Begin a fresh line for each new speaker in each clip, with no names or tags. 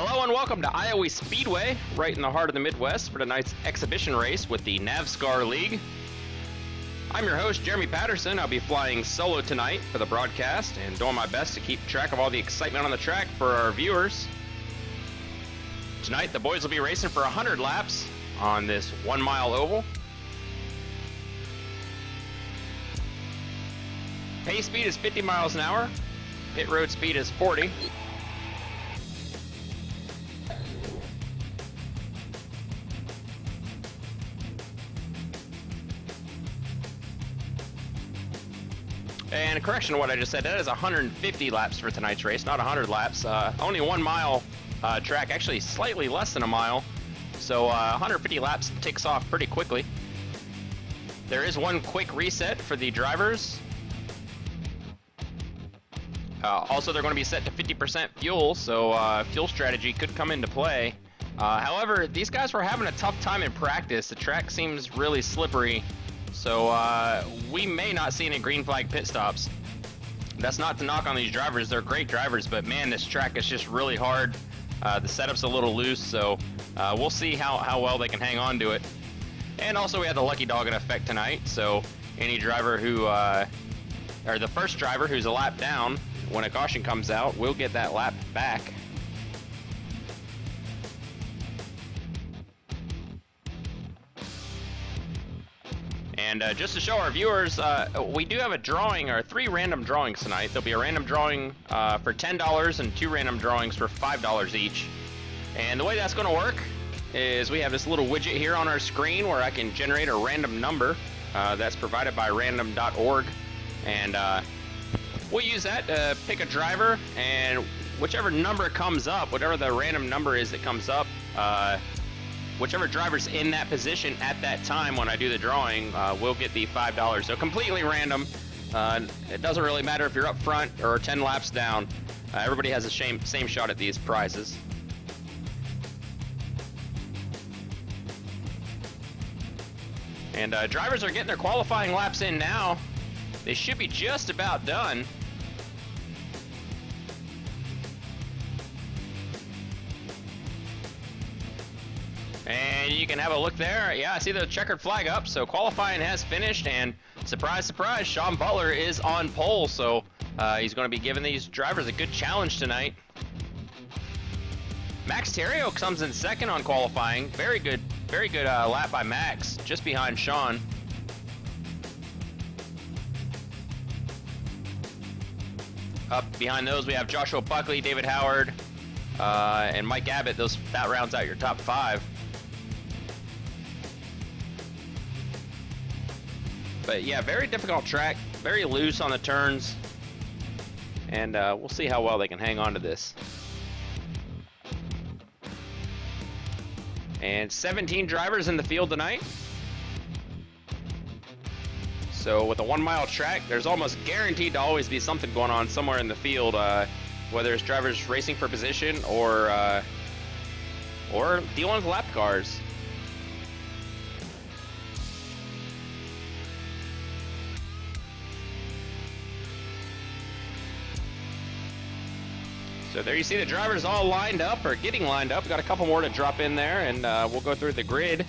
Hello and welcome to Iowa Speedway, right in the heart of the Midwest for tonight's exhibition race with the NAVSCAR League. I'm your host, Jeremy Patterson. I'll be flying solo tonight for the broadcast and doing my best to keep track of all the excitement on the track for our viewers. Tonight, the boys will be racing for 100 laps on this 1 mile oval. Pace speed is 50 miles an hour. Pit road speed is 40. And a correction to what I just said, that is 150 laps for tonight's race, not 100 laps. Only 1 mile track, actually slightly less than a mile. So 150 laps ticks off pretty quickly. There is one quick reset for the drivers. Also, they're going to be set to 50% fuel, so fuel strategy could come into play. However, these guys were having a tough time in practice. The track seems really slippery. So we may not see any green flag pit stops. That's not to knock on these drivers. They're great drivers, but man, this track is just really hard. The setup's a little loose, so we'll see how well they can hang on to it. And also we have the lucky dog in effect tonight, so any driver who, or the first driver who's a lap down, when a caution comes out, will get that lap back. And just to show our viewers, we do have a drawing, or 3 random drawings tonight. There'll be a random drawing for $10 and 2 random drawings for $5 each. And the way that's going to work is we have this little widget here on our screen where I can generate a random number that's provided by random.org. And we'll use that to pick a driver, and whichever number comes up, whatever the random number is that comes up, whichever driver's in that position at that time when I do the drawing will get the $5. So completely random. It doesn't really matter if you're up front or 10 laps down. Everybody has the same shot at these prizes. And drivers are getting their qualifying laps in now. They should be just about done. And you can have a look there. Yeah, I see the checkered flag up, so qualifying has finished, and surprise, surprise, Sean Butler is on pole, so he's going to be giving these drivers a good challenge tonight. Max Terrio comes in second on qualifying. Very good lap by Max, just behind Sean. Up behind those, we have Joshua Buckley, David Howard, and Mike Abbott. That rounds out your top 5. But yeah, very difficult track, very loose on the turns, and we'll see how well they can hang on to this. And 17 drivers in the field tonight. So with a 1 mile track, there's almost guaranteed to always be something going on somewhere in the field, whether it's drivers racing for position or dealing with lap cars. So there you see the drivers all lined up, or getting lined up. We've got a couple more to drop in there, and we'll go through the grid.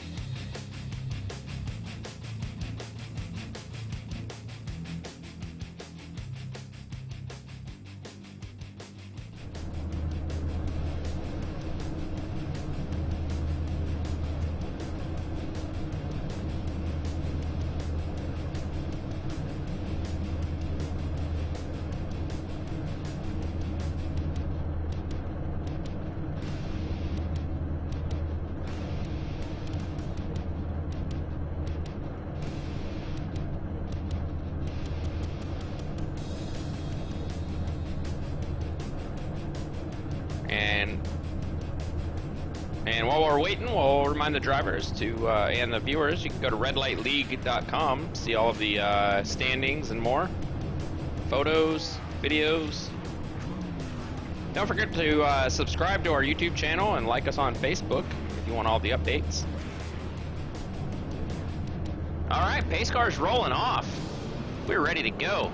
And while we're waiting, we'll remind the drivers to and the viewers, you can go to redlightleague.com, see all of the standings and more, photos, videos. Don't forget to subscribe to our YouTube channel and like us on Facebook if you want all the updates. All right, pace car's rolling off. We're ready to go.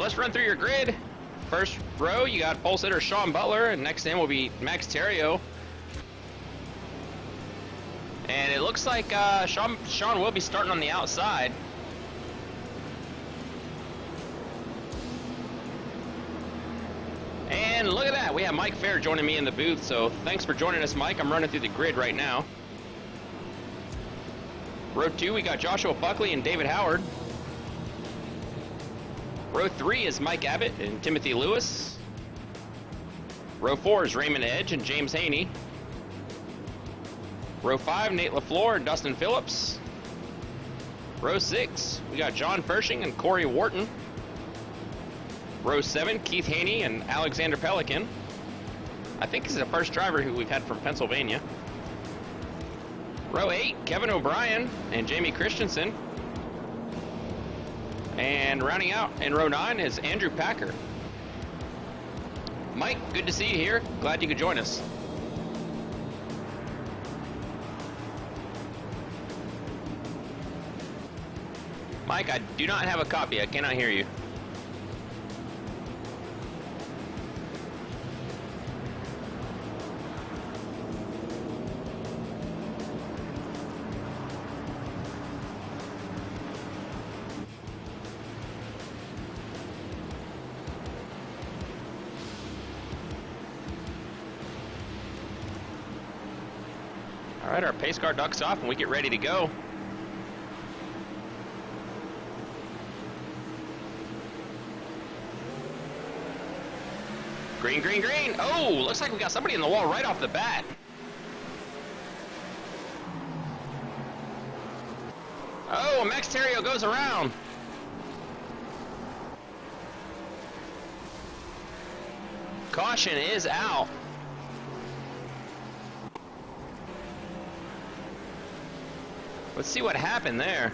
let's run through your grid. First row, you got pole sitter Sean Butler, and next in will be Max Terrio. And it looks like Sean will be starting on the outside. And look at that, we have Mike Fair joining me in the booth, so thanks for joining us, Mike. I'm running through the grid right now. Row 2, we got Joshua Buckley and David Howard. Row 3 is Mike Abbott and Timothy Lewis. Row 4 is Raymond Edge and James Haney. Row 5, Nate LaFleur and Dustin Phillips. Row 6, we got John Pershing and Corey Wharton. Row 7, Keith Haney and Alexander Pelican. I think he's the first driver who we've had from Pennsylvania. Row 8, Kevin O'Brien and Jamie Christensen. And rounding out in row 9 is Andrew Packer. Mike, good to see you here. Glad you could join us. Mike, I do not have a copy. I cannot hear you. All right, our pace car ducks off and we get ready to go. Green, green, green. Oh, looks like we got somebody in the wall right off the bat. Oh, Max Terrio goes around. Caution is out. Let's see what happened there.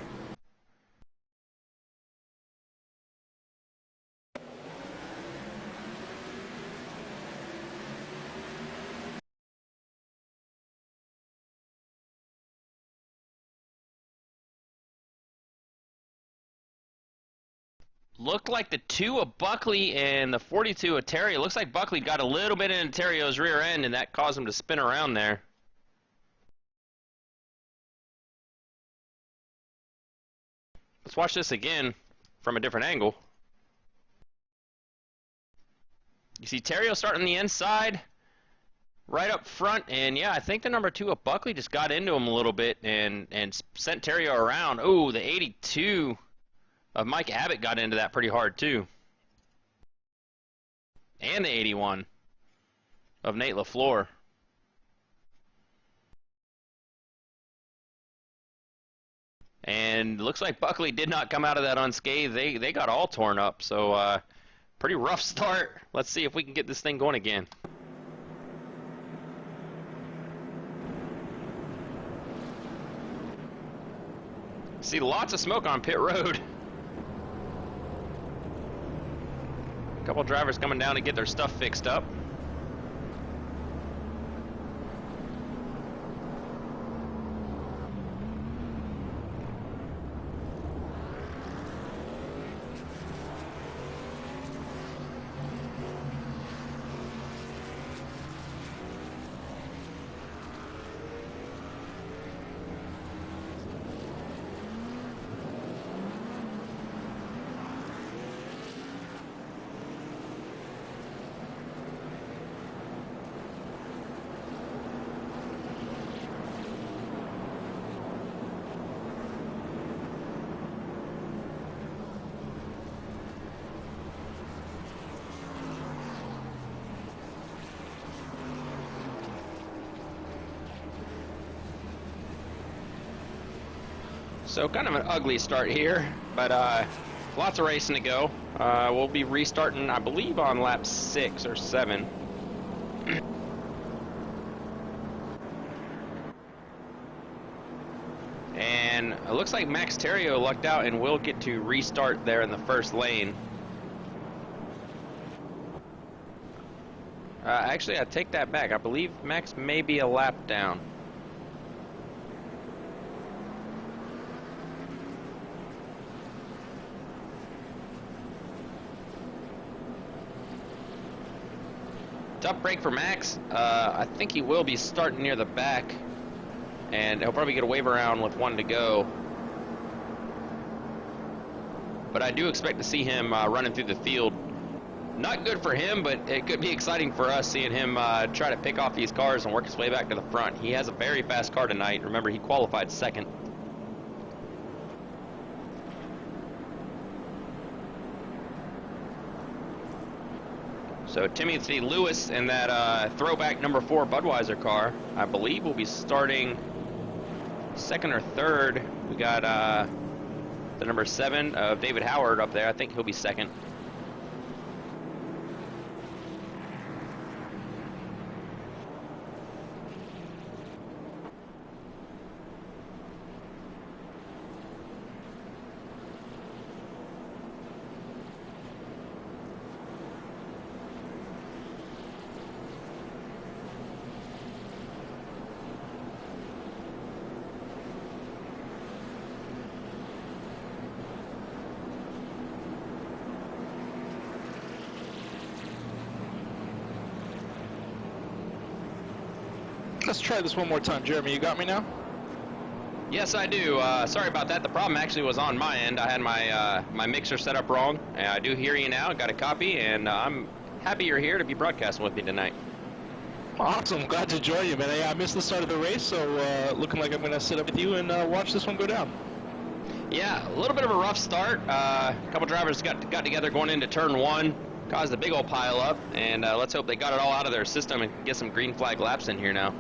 Looked like the 2 of Buckley and the 42 of Terrio. Looks like Buckley got a little bit into Terrio's rear end, and that caused him to spin around there. Let's watch this again from a different angle. You see Terrio starting the inside, right up front, and yeah, I think the number 2 of Buckley just got into him a little bit and sent Terrio around. Oh, the 82 of Mike Abbott got into that pretty hard too. And the 81 of Nate LaFleur. And looks like Buckley did not come out of that unscathed. They got all torn up, so pretty rough start. Let's see if we can get this thing going again. See lots of smoke on pit road. A couple drivers coming down to get their stuff fixed up. So kind of an ugly start here, but lots of racing to go. We'll be restarting, I believe, on lap 6 or 7. And it looks like Max Terrio lucked out and will get to restart there in the first lane. Actually, I take that back. I believe Max may be a lap down. tough break for Max. I think he will be starting near the back, and he'll probably get a wave around with 1 to go. But I do expect to see him running through the field. Not good for him, but it could be exciting for us seeing him try to pick off these cars and work his way back to the front. He has a very fast car tonight. Remember, he qualified second. So Timothy Lewis in that throwback number 4 Budweiser car, I believe, will be starting second or third. We got the number 7 of David Howard up there. I think he'll be second.
Let's try this one more time. Jeremy, you got me now?
Yes, I do. Sorry about that. The problem actually was on my end. I had my mixer set up wrong. I do hear you now. Got a copy, and I'm happy you're here to be broadcasting with me tonight.
Awesome. Glad to join you, man. I missed the start of the race, so looking like I'm going to sit up with you and watch this one go down.
Yeah, a little bit of a rough start. A couple drivers got together going into turn 1, caused a big old pile up, and let's hope they got it all out of their system and get some green flag laps in here now.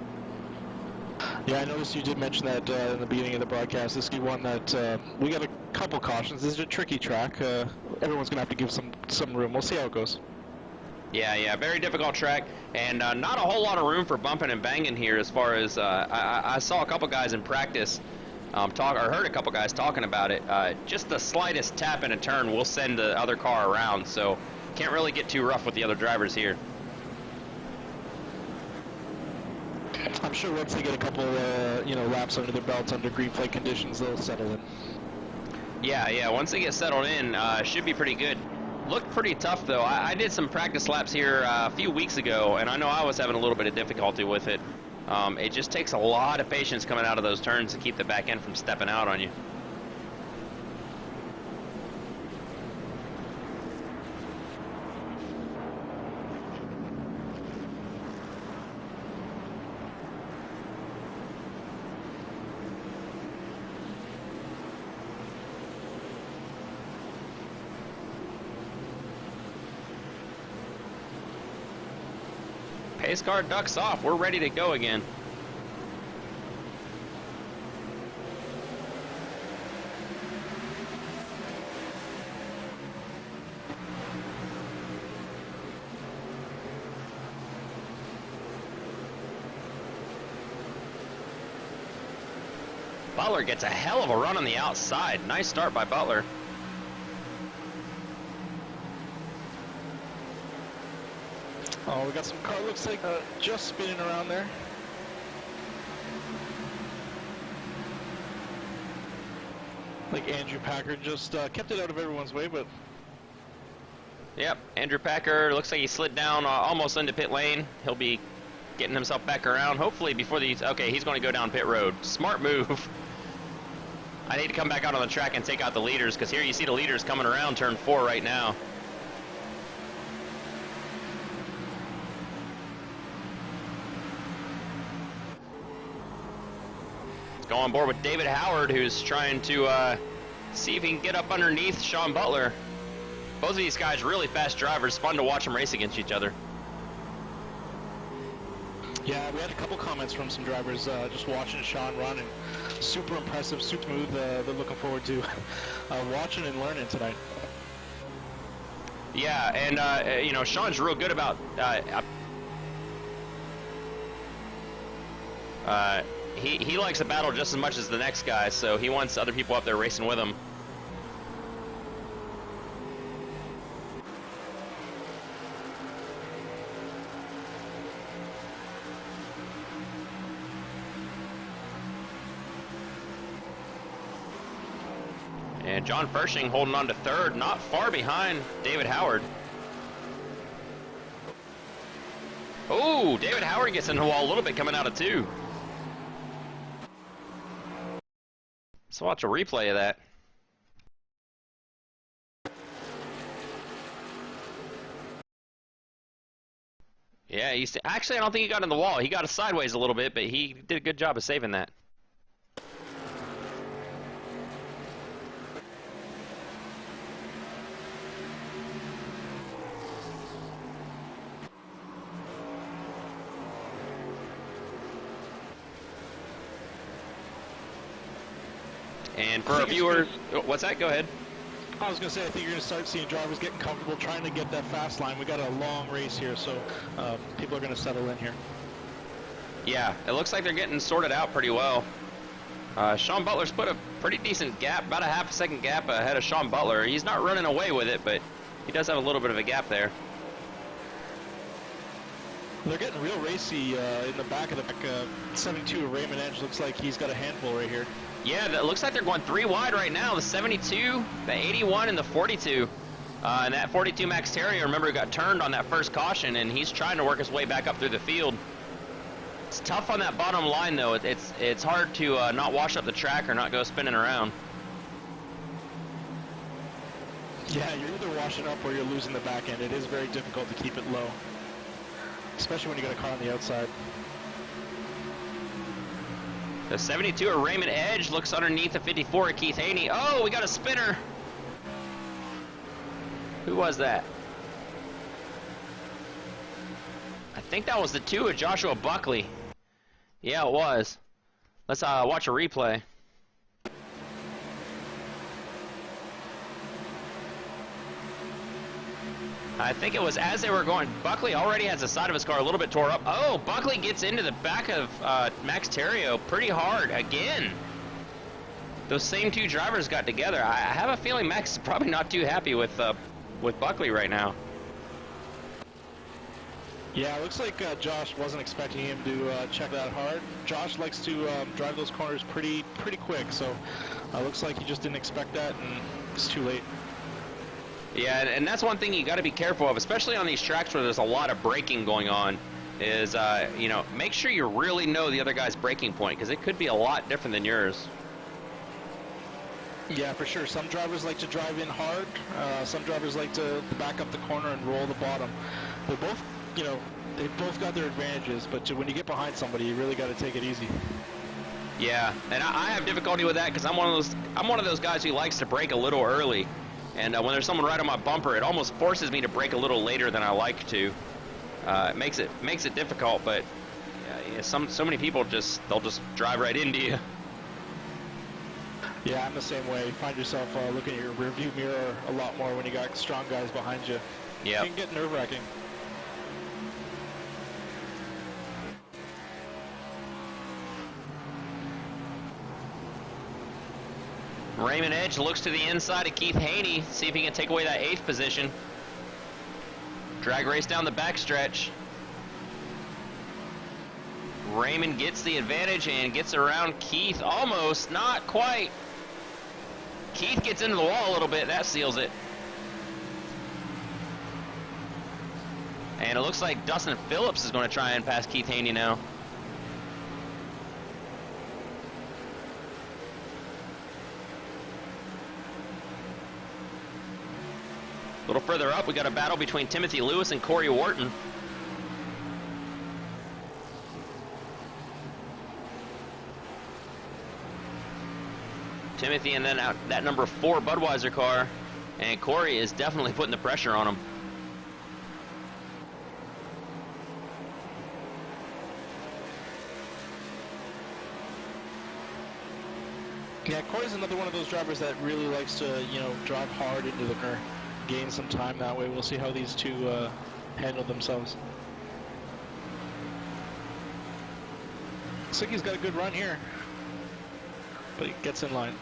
Yeah, I noticed you did mention that in the beginning of the broadcast. This is one that we got a couple cautions. This is a tricky track. Everyone's going to have to give some room. We'll see how it goes.
Yeah, very difficult track, and not a whole lot of room for bumping and banging here. As far as I saw a couple guys in practice heard a couple guys talking about it. Just the slightest tap in a turn will send the other car around, so can't really get too rough with the other drivers here.
I'm sure once they get a couple, laps under their belts under green flag conditions, they'll settle in.
Yeah. Once they get settled in, should be pretty good. Looked pretty tough though. I did some practice laps here a few weeks ago, and I know I was having a little bit of difficulty with it. It just takes a lot of patience coming out of those turns to keep the back end from stepping out on you. Pace car ducks off. We're ready to go again. Butler gets a hell of a run on the outside. Nice start by Butler.
Oh, we got some car, looks like just spinning around there. Like Andrew Packard just kept it out of everyone's way, but...
Yep, Andrew Packard looks like he slid down almost into pit lane. He'll be getting himself back around, hopefully before these... Okay, he's going to go down pit road. Smart move. I need to come back out on the track and take out the leaders, because here you see the leaders coming around turn 4 right now. Go on board with David Howard, who's trying to see if he can get up underneath Sean Butler. Both of these guys really fast drivers. Fun to watch them race against each other.
Yeah, we had a couple comments from some drivers just watching Sean run, and super impressive, super smooth. They're looking forward to watching and learning tonight.
Yeah, and Sean's real good about he likes to battle just as much as the next guy, so he wants other people up there racing with him. And John Fershing holding on to third, not far behind David Howard. Oh, David Howard gets in the wall a little bit coming out of 2. Let's watch a replay of that. Yeah, actually, I don't think he got in the wall. He got it sideways a little bit, but he did a good job of saving that. And for our viewers, what's that? Go ahead.
I was going to say, I think you're going to start seeing drivers getting comfortable trying to get that fast line. We got a long race here, so people are going to settle in here.
Yeah, it looks like they're getting sorted out pretty well. Sean Butler's put a pretty decent gap, about a half a second gap ahead of Sean Butler. He's not running away with it, but he does have a little bit of a gap there.
They're getting real racy in the back of the 72 of Raymond Edge. Looks like he's got a handful right here.
Yeah, it looks like they're going 3 wide right now. The 72, the 81, and the 42. And that 42 Max Terrier, remember, got turned on that first caution, and he's trying to work his way back up through the field. It's tough on that bottom line, though. It's hard to not wash up the track or not go spinning around.
Yeah, you're either washing up or you're losing the back end. It is very difficult to keep it low, especially when you got a car on the outside.
The 72 of Raymond Edge looks underneath the 54 of Keith Haney. Oh, we got a spinner. Who was that? I think that was the 2 of Joshua Buckley. Yeah, it was. Let's watch a replay. I think it was as they were going. Buckley already has the side of his car a little bit tore up. Oh, Buckley gets into the back of Max Terrier pretty hard again. Those same 2 drivers got together. I have a feeling Max is probably not too happy with Buckley right now.
Yeah, it looks like Josh wasn't expecting him to check that hard. Josh likes to drive those corners pretty quick, so looks like he just didn't expect that, and it's too late.
Yeah, and that's one thing you got to be careful of, especially on these tracks where there's a lot of braking going on, is, you know, make sure you really know the other guy's braking point, because it could be a lot different than yours.
Yeah, for sure. Some drivers like to drive in hard. Some drivers like to back up the corner and roll the bottom. They're both, you know, they've both got their advantages, but when you get behind somebody, you really got to take it easy.
Yeah, and I have difficulty with that because I'm one of those guys who likes to brake a little early. And when there's someone right on my bumper, it almost forces me to brake a little later than I like to. It makes it difficult, but yeah, so many people they'll just drive right into you.
Yeah, I'm the same way. You find yourself looking at your rearview mirror a lot more when you got strong guys behind you.
Yeah.
It can get nerve-wracking.
Raymond Edge looks to the inside of Keith Haney, see if he can take away that 8th position. Drag race down the backstretch. Raymond gets the advantage and gets around Keith almost, not quite. Keith gets into the wall a little bit, that seals it. And it looks like Dustin Phillips is going to try and pass Keith Haney now. A little further up, we got a battle between Timothy Lewis and Corey Wharton. Timothy and then out that number 4 Budweiser car, and Corey is definitely putting the pressure on him.
Yeah, Corey's another one of those drivers that really likes to, you know, drive hard into the corner, gain some time that way. We'll see how these two handle themselves. Looks like he's got a good run here, but he gets in line.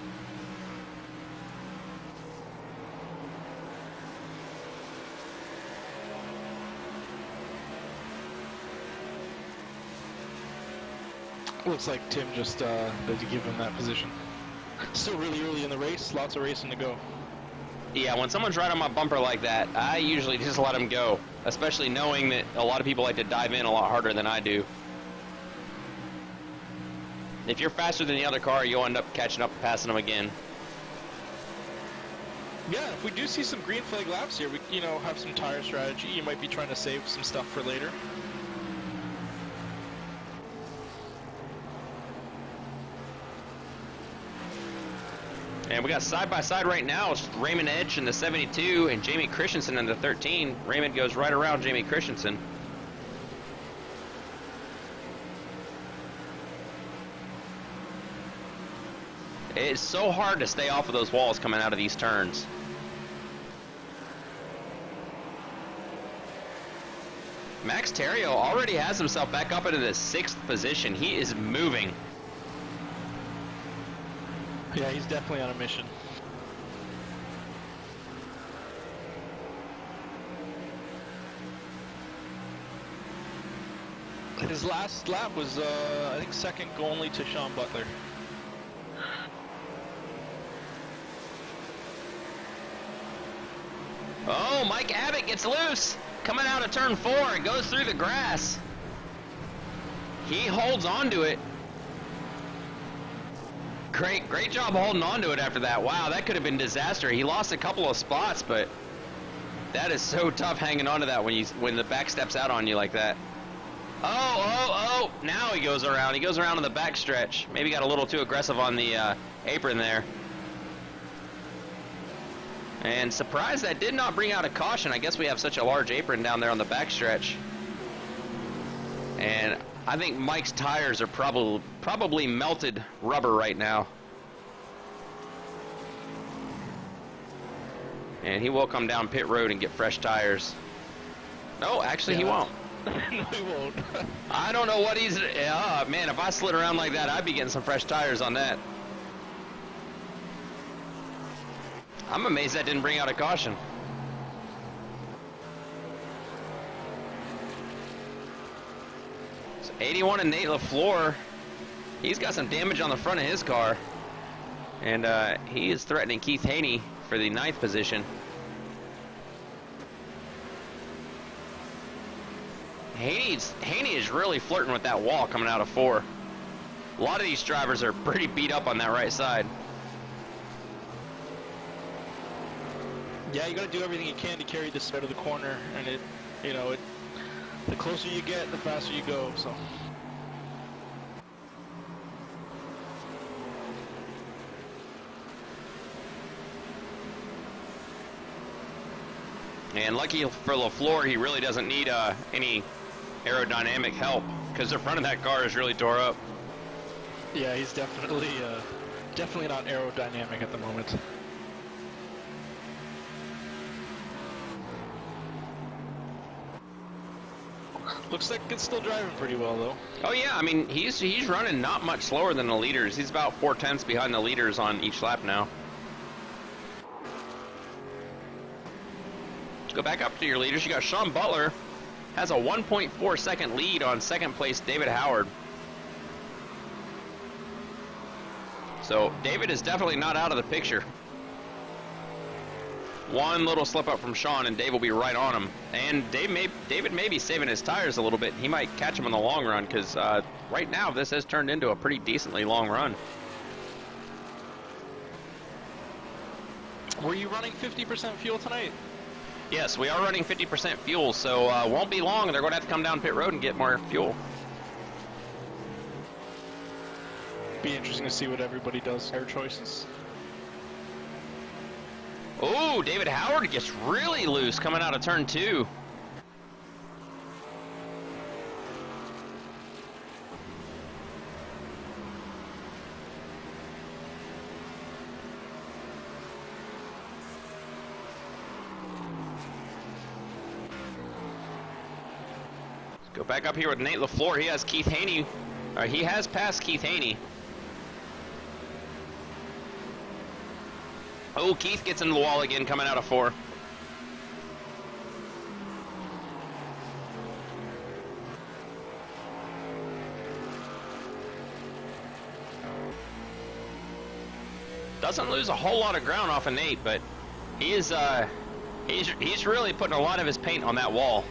Looks like Tim just did to give him that position. Still really early in the race, lots of racing to go.
Yeah, when someone's right on my bumper like that, I usually just let them go, especially knowing that a lot of people like to dive in a lot harder than I do. If you're faster than the other car, you'll end up catching up and passing them again.
Yeah, if we do see some green flag laps here, we have some tire strategy. You might be trying to save some stuff for later.
And we got side by side right now. It's Raymond Edge in the 72 and Jamie Christensen in the 13. Raymond goes right around Jamie Christensen. It's so hard to stay off of those walls coming out of these turns. Max Terrio already has himself back up into the 6th position. He is moving.
Yeah, he's definitely on a mission. His last lap was, I think, second only to Sean Butler.
Oh, Mike Abbott gets loose. Coming out of turn 4 and goes through the grass. He holds on to it. Great job holding on to it after that. Wow, that could have been disaster. He lost a couple of spots, but that is so tough hanging on to that when the back steps out on you like that. Oh, now he goes around. He goes around in the back stretch. Maybe got a little too aggressive on the apron there. And surprised that did not bring out a caution. I guess we have such a large apron down there on the back stretch. And I think Mike's tires are probably melted rubber right now. And he will come down pit road and get fresh tires. No, actually he won't.
No, he won't.
I don't know what he's... man, if I slid around like that, I'd be getting some fresh tires on that. I'm amazed that didn't bring out a caution. So 81 and Nate LaFleur, he's got some damage on the front of his car. And he is threatening Keith Haney for the 9th position. Haney is really flirting with that wall coming out of 4. A lot of these drivers are pretty beat up on that right side.
Yeah, you got to do everything you can to carry this out of the corner, and the closer you get, the faster you go. So.
And lucky for LaFleur, he really doesn't need any aerodynamic help because the front of that car is really tore up.
Yeah, he's definitely not aerodynamic at the moment. Looks like it's still driving pretty well, though.
Oh yeah, I mean he's running not much slower than the leaders. He's about 4/10 behind the leaders on each lap now. Go back up to your leaders. You got Sean Butler has a 1.4 second lead on second place David Howard. So David is definitely not out of the picture. One little slip up from Sean and Dave will be right on him. And David may be saving his tires a little bit. He might catch him in the long run because right now this has turned into a pretty decently long run.
Were you running 50% fuel tonight?
Yes, we are running 50% fuel, so won't be long. They're going to have to come down pit road and get more fuel.
Be interesting to see what everybody does. Their choices.
Oh, David Howard gets really loose coming out of turn 2. Let's go back up here with Nate LaFleur. He has Keith Haney. He has passed Keith Haney. Oh, Keith gets into the wall again coming out of 4. Doesn't lose a whole lot of ground off of Nate, but He is, he's really putting a lot of his paint on that wall.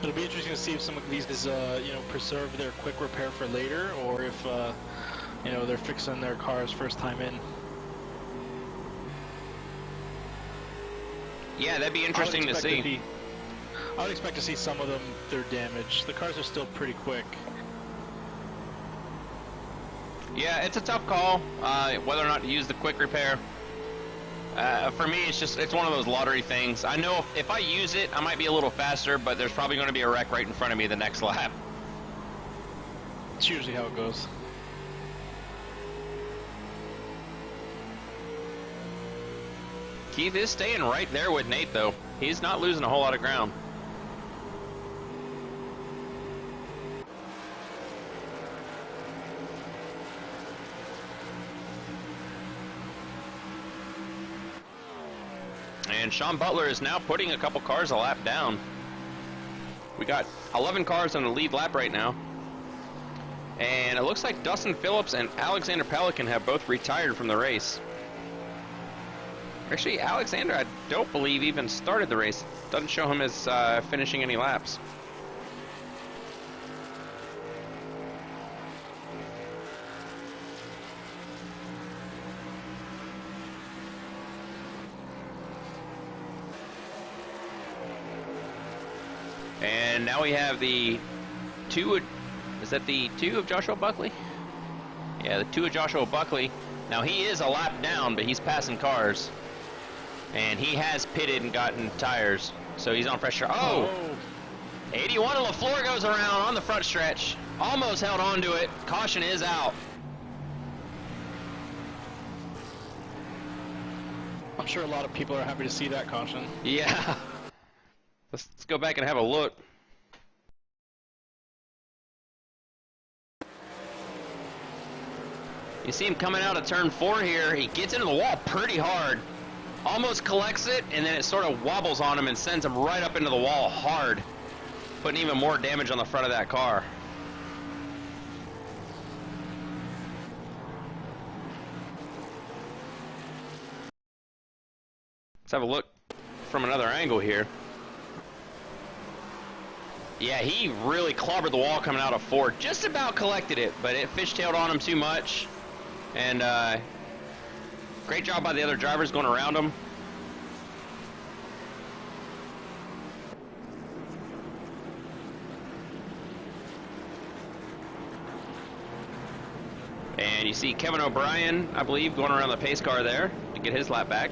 It'll be interesting to see if some of these, you know, preserve their quick repair for later, or if, you know, they're fixing their cars first time in.
Yeah, that'd be interesting to see.
I would expect to see some of them, they're damaged. The cars are still pretty quick.
Yeah, it's a tough call, whether or not to use the quick repair. For me, it's one of those lottery things. I know if I use it, I might be a little faster, but there's probably going to be a wreck right in front of me the next lap.
It's usually how it goes.
Keith is staying right there with Nate, though. He's not losing a whole lot of ground. And Sean Butler is now putting a couple cars a lap down. We got 11 cars on the lead lap right now. And it looks like Dustin Phillips and Alexander Pelican have both retired from the race. Actually, Alexander, I don't believe, even started the race. Doesn't show him as finishing any laps. And now we have the two, is that the two of Joshua Buckley? Yeah, the two of Joshua Buckley. Now he is a lap down, but he's passing cars. And he has pitted and gotten tires, so he's on fresh. Oh! 81 and LaFleur goes around on the front stretch. Almost held on to it. Caution is out.
I'm sure a lot of people are happy to see that caution.
Yeah. Let's go back and have a look. You see him coming out of turn 4 here. He gets into the wall pretty hard. Almost collects it, and then it sort of wobbles on him and sends him right up into the wall hard, putting even more damage on the front of that car. Let's have a look from another angle here. Yeah, he really clobbered the wall coming out of 4. Just about collected it, but it fishtailed on him too much. And great job by the other drivers going around him. And you see Kevin O'Brien, I believe, going around the pace car there to get his lap back.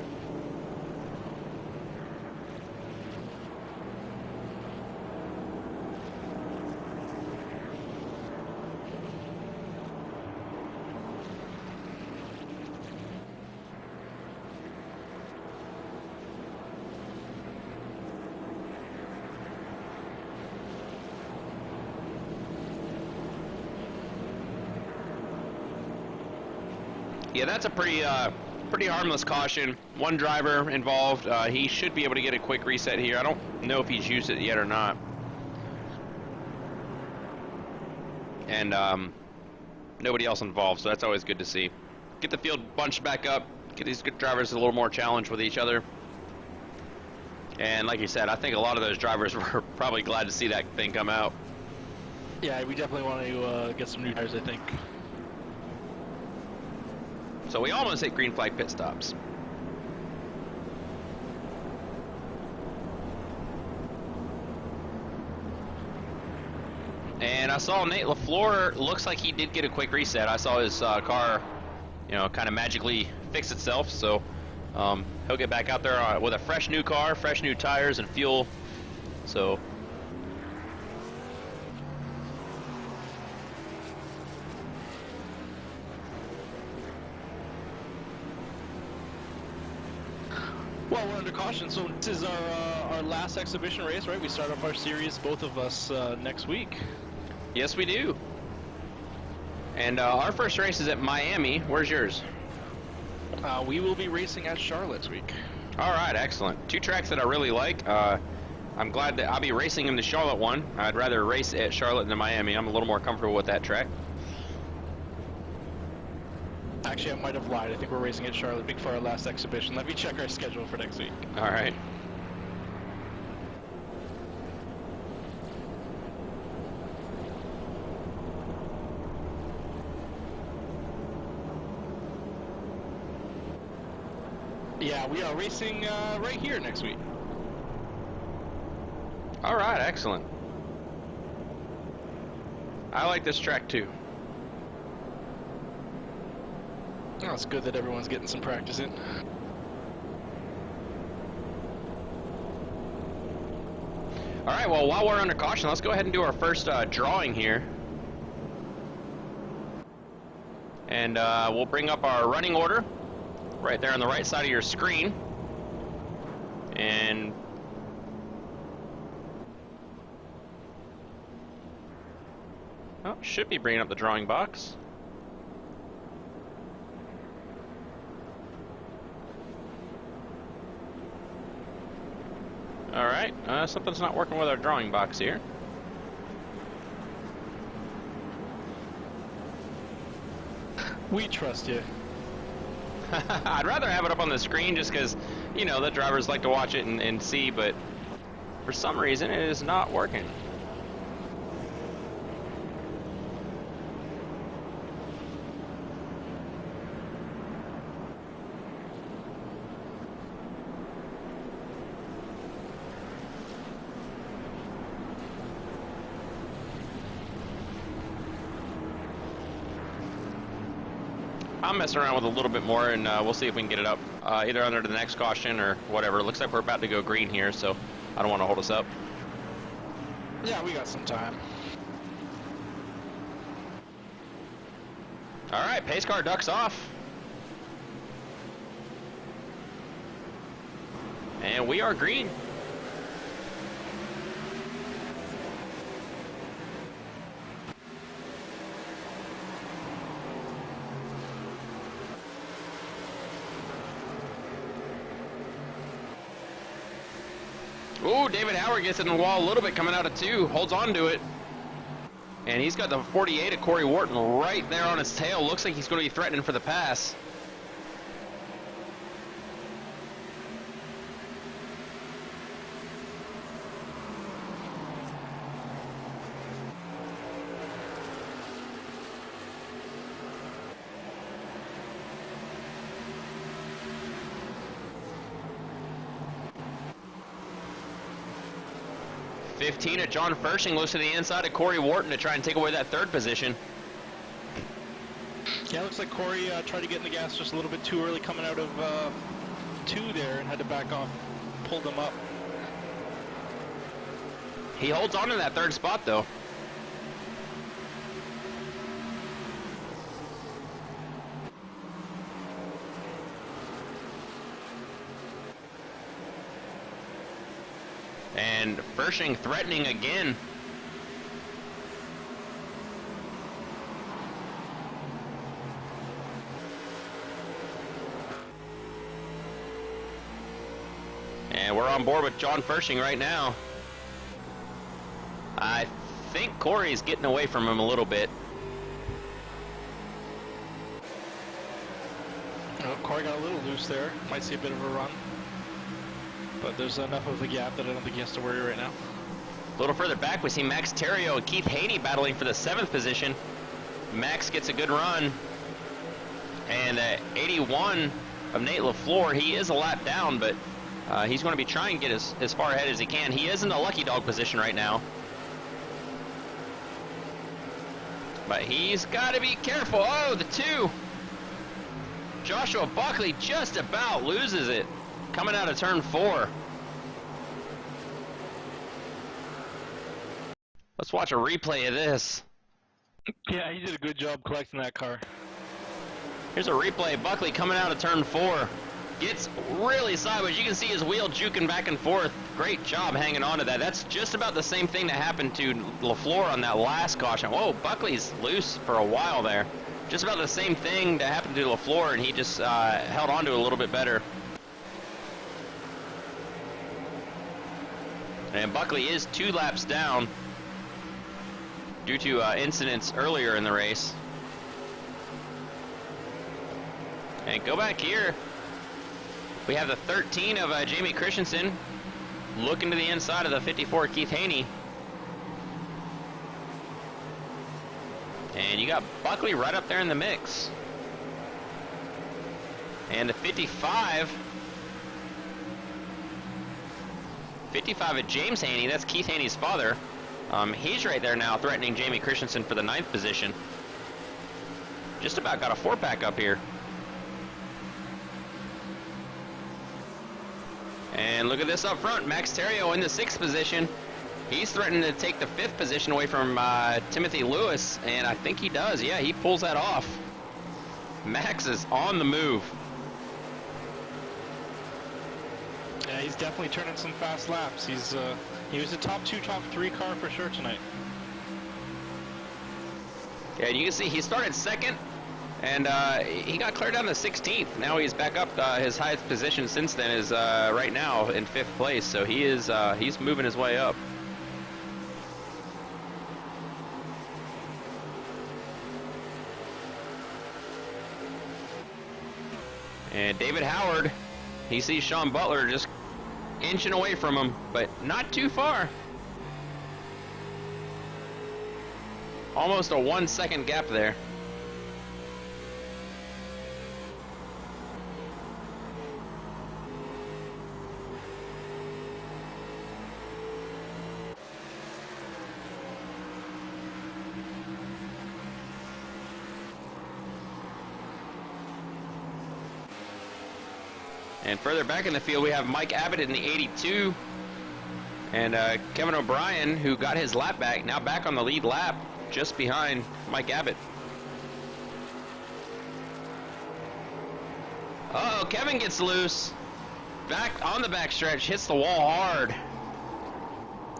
Yeah, that's a pretty harmless caution. One driver involved. He should be able to get a quick reset here. I don't know if he's used it yet or not. And nobody else involved, so that's always good to see. Get the field bunched back up. Get these good drivers a little more challenged with each other. And like you said, I think a lot of those drivers were probably glad to see that thing come out.
Yeah, we definitely want to get some new tires, I think.
So we almost hit green flag pit stops. And I saw Nate LaFleur, looks like he did get a quick reset. I saw his car, you know, kind of magically fix itself. So he'll get back out there with a fresh new car, fresh new tires and fuel. So
well, we're under caution, so this is our last exhibition race, right? We start off our series, both of us, next week.
yes, we do. And our first race is at Miami. Where's yours?
We will be racing at Charlotte this week.
All right, excellent. Two tracks that I really like. I'm glad that I'll be racing in the Charlotte one. I'd rather race at Charlotte than Miami. I'm a little more comfortable with that track.
Actually, I might have lied. I think we're racing at Charlotte for our last exhibition. Let me check our schedule for next week.
All right.
Yeah, we are racing right here next week.
All right, excellent. I like this track too.
Oh, it's good that everyone's getting some practice in.
All right, well, while we're under caution, let's go ahead and do our first drawing here. And we'll bring up our running order right there on the right side of your screen. And oh, should be bringing up the drawing box. All right, something's not working with our drawing box here.
We trust you.
I'd rather have it up on the screen just because, you know, the drivers like to watch it and see, but for some reason it is not working. I'm messing around with a little bit more, and we'll see if we can get it up either under the next caution or whatever. It looks like we're about to go green here, so I don't want to hold us up.
Yeah, we got some time.
All right, pace car ducks off. And we are green. Ooh, David Howard gets in the wall a little bit coming out of 2, holds on to it. And he's got the 48 of Corey Wharton right there on his tail. Looks like he's going to be threatening for the pass. Of John Fershing looks to the inside of Corey Wharton to try and take away that 3rd position.
Yeah, it looks like Corey tried to get in the gas just a little bit too early coming out of 2 there and had to back off, pulled him up.
He holds on to that 3rd spot though. And Fershing threatening again. And we're on board with John Fershing right now. I think Corey's getting away from him a little bit.
Oh, Corey got a little loose there. Might see a bit of a run. But there's enough of a gap that I don't think he has to worry right now.
A little further back, we see Max Terrio and Keith Haney battling for the 7th position. Max gets a good run. And 81 of Nate LaFleur, he is a lap down, but he's going to be trying to get as far ahead as he can. He is in the lucky dog position right now. But he's got to be careful. Oh, the 2. Joshua Buckley just about loses it coming out of turn 4. Let's watch a replay of this.
Yeah, he did a good job collecting that car.
Here's a replay. Buckley coming out of turn 4. Gets really sideways. You can see his wheel juking back and forth. Great job hanging on to that. That's just about the same thing that happened to LaFleur on that last caution. Whoa, Buckley's loose for a while there. Just about the same thing that happened to LaFleur, and he just held on to it a little bit better. And Buckley is 2 laps down due to incidents earlier in the race. And go back here. We have the 13 of Jamie Christensen looking to the inside of the 54 Keith Haney. And you got Buckley right up there in the mix. And the 55 of James Haney, that's Keith Haney's father. He's right there now threatening Jamie Christensen for the 9th position. Just about got a 4-pack up here. And look at this up front, Max Terrio in the 6th position. He's threatening to take the 5th position away from Timothy Lewis, and I think he does. Yeah, he pulls that off. Max is on the move.
Yeah, he's definitely turning some fast laps. He was a top 2, top 3 car for sure tonight.
Yeah, and you can see he started 2nd, and he got cleared down to 16th. Now he's back up. His highest position since then is right now in 5th place. So he's moving his way up. And David Howard, he sees Sean Butler just inching away from him, but not too far. Almost a 1-second gap there. And further back in the field, we have Mike Abbott in the 82. And Kevin O'Brien, who got his lap back, now back on the lead lap, just behind Mike Abbott. Uh-oh, Kevin gets loose. Back on the backstretch, hits the wall hard.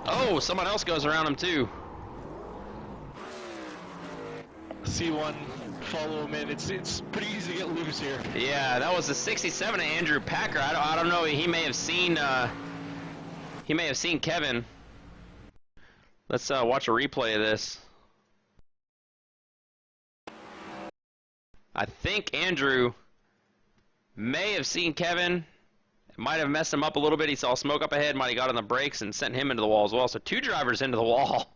Oh, someone else goes around him too.
C1, follow him in. It's pretty easy to get loose here.
Yeah, that was the 67 of Andrew Packer. I don't know. He may have seen Kevin. Let's watch a replay of this. I think Andrew may have seen Kevin. Might have messed him up a little bit. He saw smoke up ahead. Might have got on the brakes and sent him into the wall as well. So 2 drivers into the wall.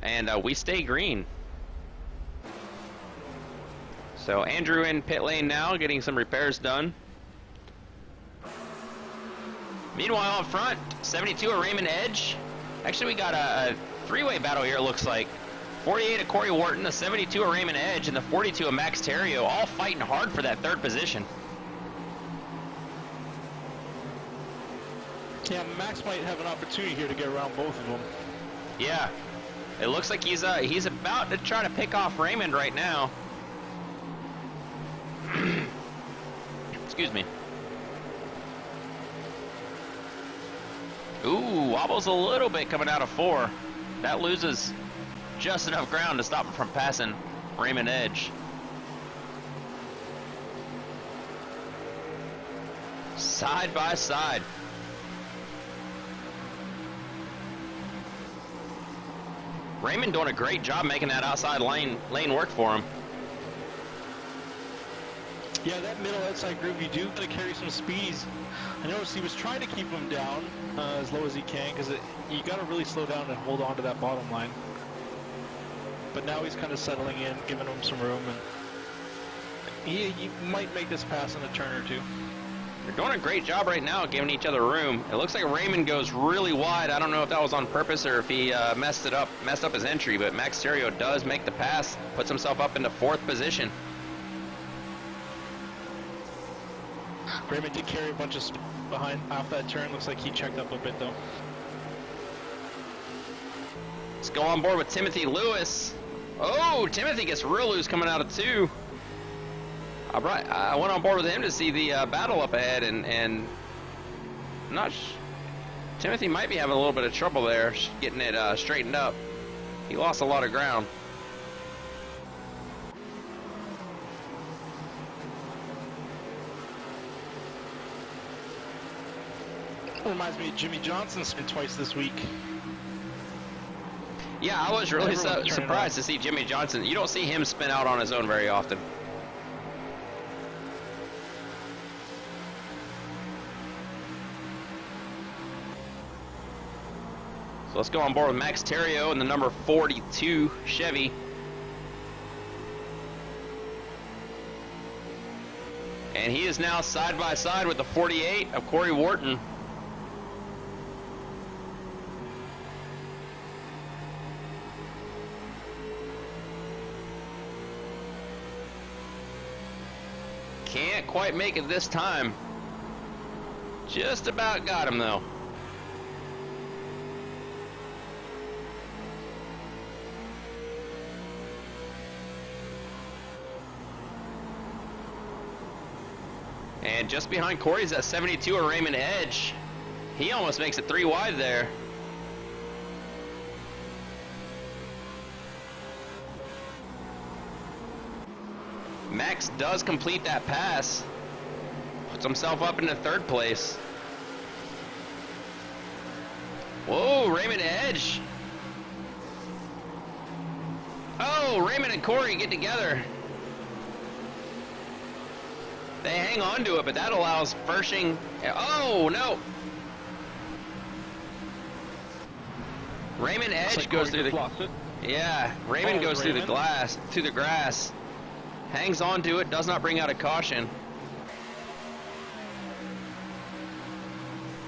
And we stay green. So Andrew in pit lane now, getting some repairs done. Meanwhile, up front, 72 of Raymond Edge. Actually, we got a 3-way battle here, it looks like. 48 of Corey Wharton, the 72 of Raymond Edge, and the 42 of Max Terrio, all fighting hard for that 3rd position.
Yeah, Max might have an opportunity here to get around both of them.
Yeah, it looks like he's about to try to pick off Raymond right now. Excuse me. Ooh, wobbles a little bit coming out of 4. That loses just enough ground to stop him from passing Raymond Edge. Side by side. Raymond doing a great job making that outside lane work for him.
Yeah, that middle outside group, you do got to carry some speeds. I noticed he was trying to keep him down as low as he can, because you got to really slow down and hold on to that bottom line. But now he's kind of settling in, giving him some room, and he might make this pass in a turn or 2.
They're doing a great job right now giving each other room. It looks like Raymond goes really wide. I don't know if that was on purpose or if he messed up his entry, but Max Terrio does make the pass, puts himself up into 4th position.
Raymond did carry a bunch of speed behind off that turn. Looks like he checked up a bit though.
Let's go on board with Timothy Lewis. Oh, Timothy gets real loose coming out of 2. I went on board with him to see the battle up ahead, and Timothy might be having a little bit of trouble there getting it straightened up. He lost a lot of ground.
Reminds me of Jimmy Johnson spin twice this week.
Yeah, I was really surprised to see Jimmy Johnson. You don't see him spin out on his own very often. So let's go on board with Max Terrio in the number 42 Chevy. And he is now side by side with the 48 of Corey Wharton. Can't quite make it this time. Just about got him though. And just behind Corey's that 72 of Raymond Edge. He almost makes it 3 wide there. Max does complete that pass. Puts himself up into 3rd place. Whoa, Raymond Edge. Oh, Raymond and Corey get together. They hang on to it, but that allows Fershing. Oh, no. Raymond Edge goes through the... Yeah, Raymond goes through the glass, through the grass. Hangs on to it, does not bring out a caution.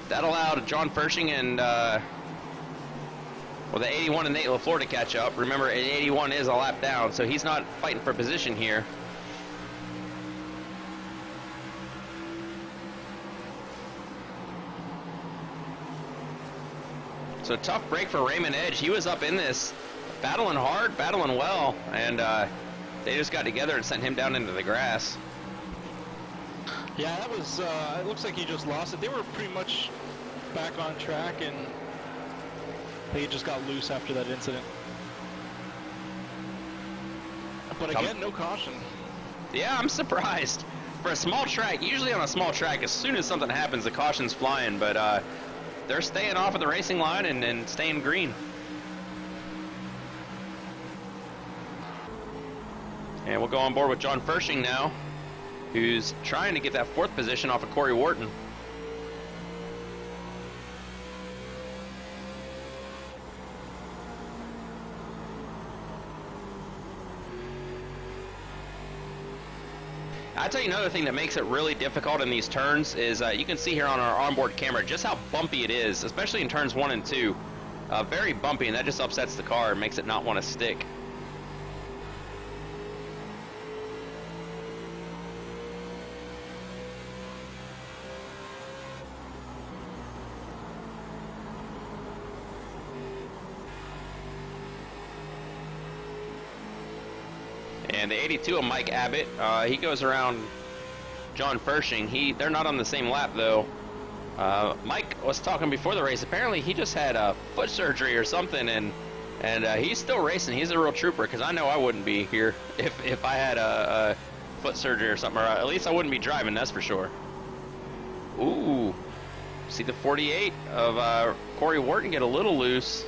That allowed John Fershing and, well, the 81 and Nate LaFleur to catch up. Remember, 81 is a lap down, so he's not fighting for position here. So tough break for Raymond Edge. He was up in this, battling hard, battling well, and they just got together and sent him down into the grass.
Yeah, that was, it looks like he just lost it. They were pretty much back on track, and they just got loose after that incident. But again, no caution.
Yeah, I'm surprised. For a small track, usually on a small track, as soon as something happens, the caution's flying, but they're staying off of the racing line and staying green. And we'll go on board with John Fershing now, who's trying to get that 4th position off of Corey Wharton. I'll tell you another thing that makes it really difficult in these turns is you can see here on our onboard camera just how bumpy it is, especially in turns 1 and 2. Very bumpy, and that just upsets the car and makes it not want to stick. And the 82 of Mike Abbott, he goes around John Fershing. They're not on the same lap though. Mike was talking before the race. Apparently he just had a foot surgery or something, and he's still racing. He's a real trooper, because I know I wouldn't be here if I had a foot surgery or something, or at least I wouldn't be driving, that's for sure. Ooh, see the 48 of Corey Wharton get a little loose.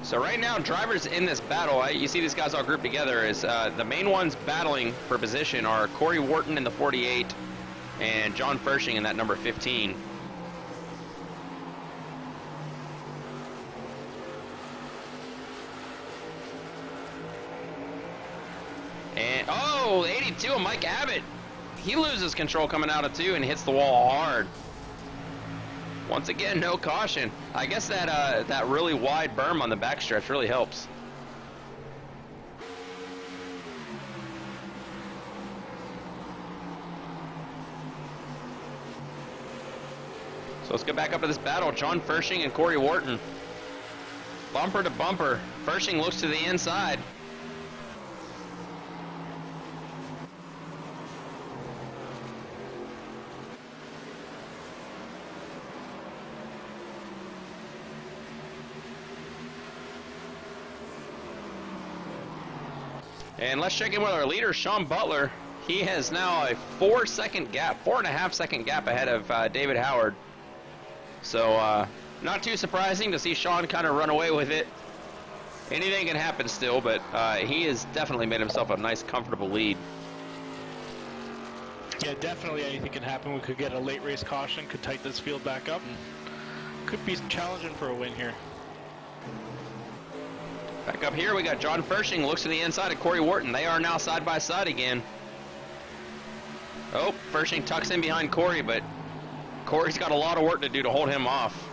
So right now, drivers in this battle, you see these guys all grouped together, is the main ones battling for position are Corey Wharton in the 48 and John Fershing in that number 15. And, oh, 82 of Mike Abbott. He loses control coming out of 2 and hits the wall hard. Once again, no caution. I guess that really wide berm on the backstretch really helps. So let's go back up to this battle. John Fershing and Corey Wharton. Bumper to bumper. Fershing looks to the inside. And let's check in with our leader, Sean Butler. He has now a 4-second gap, 4.5-second gap ahead of David Howard. So, not too surprising to see Sean kind of run away with it. Anything can happen still, but he has definitely made himself a nice, comfortable lead.
Yeah, definitely anything can happen. We could get a late race caution, could tighten this field back up, and could be challenging for a win here.
Back up here, we got John Fershing, looks to the inside of Corey Wharton. They are now side by side again. Oh, Fershing tucks in behind Corey, but Corey's got a lot of work to do to hold him off.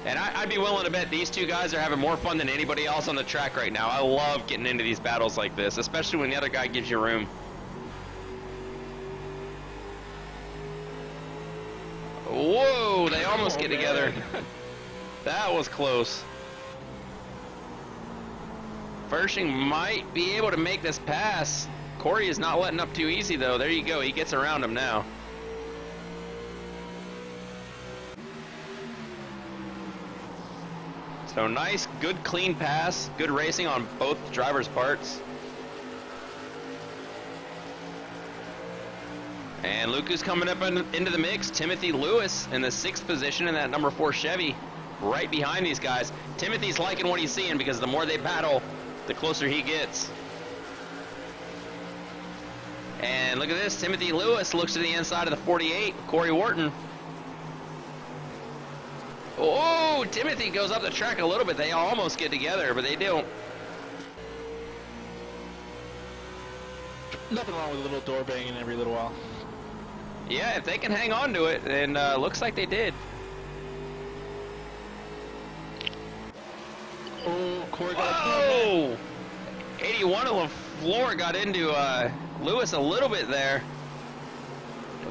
And I'd be willing to bet these two guys are having more fun than anybody else on the track right now. I love getting into these battles like this, especially when the other guy gives you room. Whoa, they almost get together. That was close. Fershing might be able to make this pass. Corey is not letting up too easy, though. There you go. He gets around him now. So nice, good clean pass, good racing on both drivers' parts. And Luca's coming up into the mix. Timothy Lewis in the 6th position in that number 4 Chevy, right behind these guys. Timothy's liking what he's seeing because the more they battle, the closer he gets. And look at this, Timothy Lewis looks to the inside of the 48, Corey Wharton. Oh, Timothy goes up the track a little bit. They almost get together, but they don't.
Nothing wrong with a little door banging every little while.
Yeah, if they can hang on to it, and looks like they did.
Oh, Corey got
Oh! 81 of LaFleur got into Lewis a little bit there.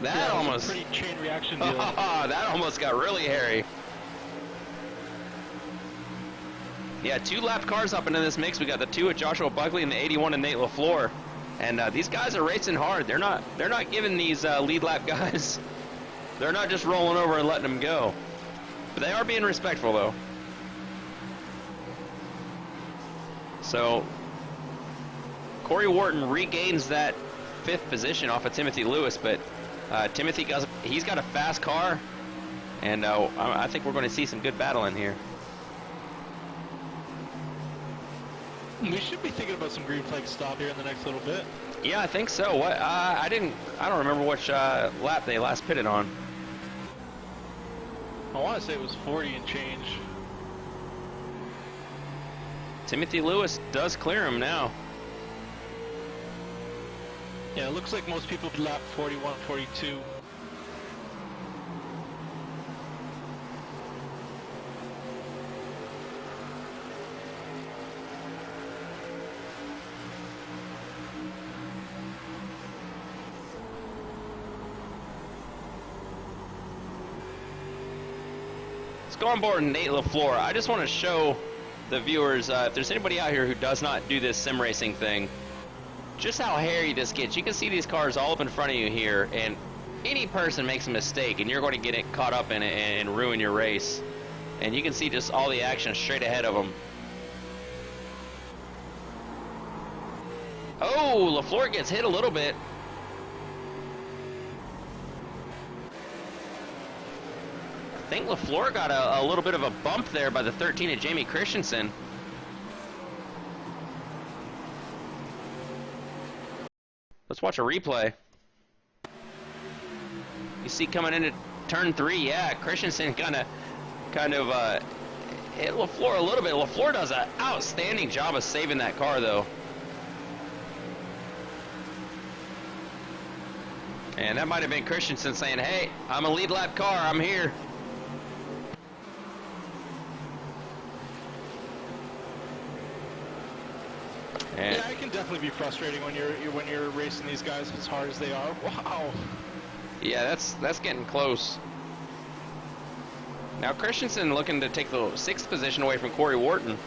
That almost...
pretty chain reaction deal.
That almost got really hairy. Yeah, 2 lapped cars up into this mix. We got the 2 of Joshua Buckley and the 81 of Nate LaFleur. And these guys are racing hard. They're not giving these lead lap guys. They're not just rolling over and letting them go. But they are being respectful, though. So Corey Wharton regains that 5th position off of Timothy Lewis, but Timothy he's got a fast car, and I think we're going to see some good battling here.
We should be thinking about some green flag stop here in the next little bit.
Yeah, I think so. What? I don't remember which lap they last pitted on.
I want to say it was 40 and change.
Timothy Lewis does clear him now.
Yeah, it looks like most people lap 41, 42.
Let's go on board Nate LaFleur. I just want to show the viewers, if there's anybody out here who does not do this sim racing thing, just how hairy this gets. You can see these cars all up in front of you here, and any person makes a mistake, and you're going to get it caught up in it and ruin your race. And you can see just all the action straight ahead of them. Oh, LaFleur gets hit a little bit. I think LaFleur got a little bit of a bump there by the 13 of Jamie Christensen. Let's watch a replay. You see coming into turn 3, yeah, Christensen kind of hit LaFleur a little bit. LaFleur does an outstanding job of saving that car, though. And that might have been Christensen saying, hey, I'm a lead lap car, I'm here. And
yeah, it can definitely be frustrating when you're racing these guys as hard as they are. Wow.
Yeah, that's getting close. Now Christensen looking to take the 6th position away from Corey Wharton.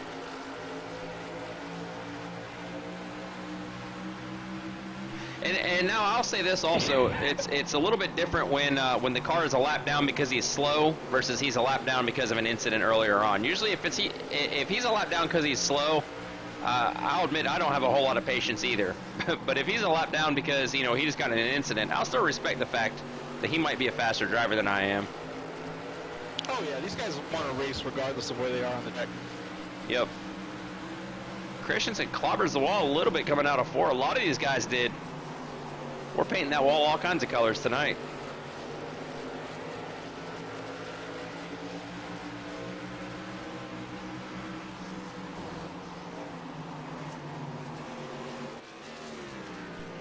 and now I'll say this also, it's a little bit different when the car is a lap down because he's slow versus he's a lap down because of an incident earlier on. Usually if he's a lap down because he's slow, I'll admit I don't have a whole lot of patience either. But if he's a lap down because, you know, he just got in an incident, I'll still respect the fact that he might be a faster driver than I am.
Oh yeah, these guys want to race regardless of where they are on the deck.
Yep. Christensen clobbers the wall a little bit coming out of 4. A lot of these guys did. We're painting that wall all kinds of colors tonight.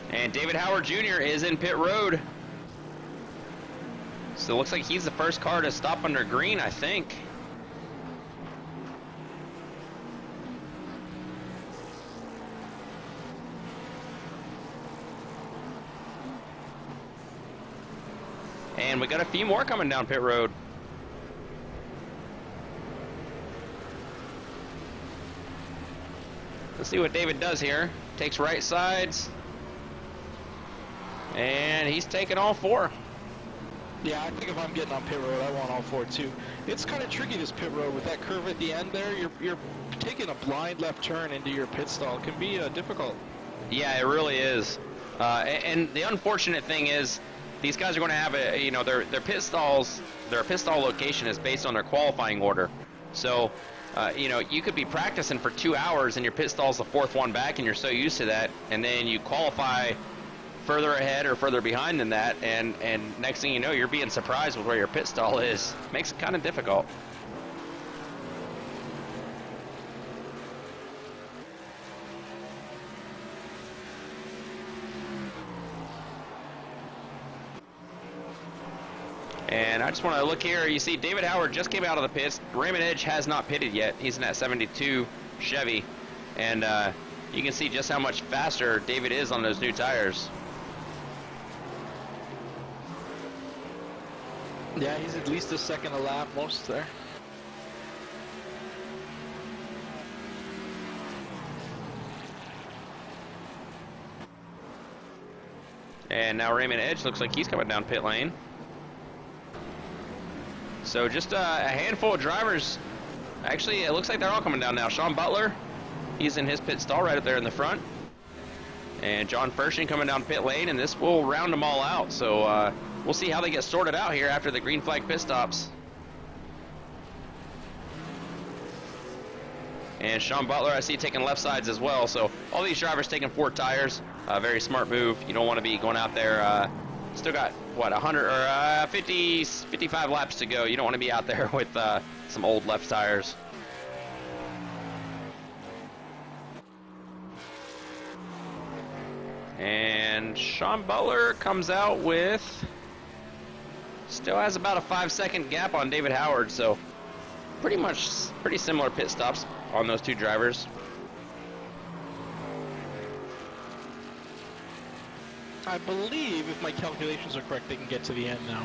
And David Howard Jr. is in pit road. So it looks like he's the first car to stop under green, I think. And we got a few more coming down pit road. Let's see what David does here. Takes right sides. And he's taking all 4.
Yeah, I think if I'm getting on pit road, I want all 4 too. It's kind of tricky, this pit road, with that curve at the end there. You're taking a blind left turn into your pit stall. It can be difficult.
Yeah, it really is. And the unfortunate thing is, these guys are going to have a, you know, their pit stalls, their pit stall location is based on their qualifying order. So, you know, you could be practicing for 2 hours and your pit stall's the 4th one back and you're so used to that, and then you qualify further ahead or further behind than that, and next thing you know, you're being surprised with where your pit stall is. Makes it kind of difficult. And I just want to look here. You see David Howard just came out of the pits. Raymond Edge has not pitted yet. He's in that 72 Chevy. And you can see just how much faster David is on those new tires.
Yeah, he's at least a second a lap most there.
And now Raymond Edge looks like he's coming down pit lane. So just a handful of drivers. Actually, it looks like they're all coming down now. Sean Butler, he's in his pit stall right up there in the front. And John Fershing coming down pit lane, and this will round them all out. So we'll see how they get sorted out here after the green flag pit stops. And Sean Butler, I see, taking left sides as well. So all these drivers taking 4 tires. Very smart move. You don't want to be going out there. Still got, what, 100 or 55 laps to go. You don't want to be out there with some old left tires. And Sean Butler comes out with, still has about a 5-second gap on David Howard, so pretty similar pit stops on those 2 drivers.
I believe, if my calculations are correct, they can get to the end now.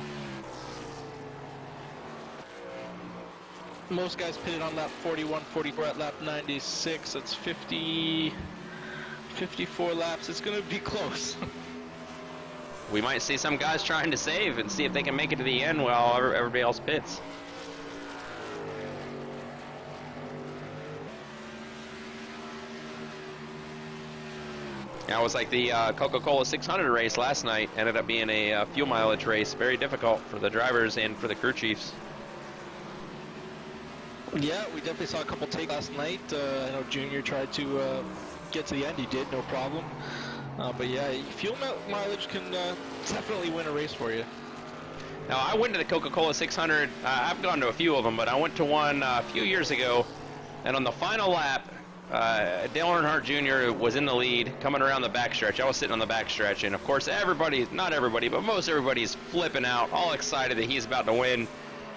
Most guys pitted on lap 41, 44 at lap 96. That's 54 laps. It's going to be close.
We might see some guys trying to save and see if they can make it to the end while everybody else pits. Now, it was like the Coca-Cola 600 race last night. Ended up being a fuel mileage race. Very difficult for the drivers and for the crew chiefs.
Yeah, we definitely saw a couple take last night. I know Junior tried to get to the end. He did, no problem. But yeah, fuel mileage can definitely win a race for you.
Now, I went to the Coca-Cola 600. I've gone to a few of them, but I went to one a few years ago. And on the final lap, Dale Earnhardt Jr. was in the lead, coming around the backstretch. I was sitting on the backstretch, and of course everybody, not everybody, but most everybody's flipping out, all excited that he's about to win.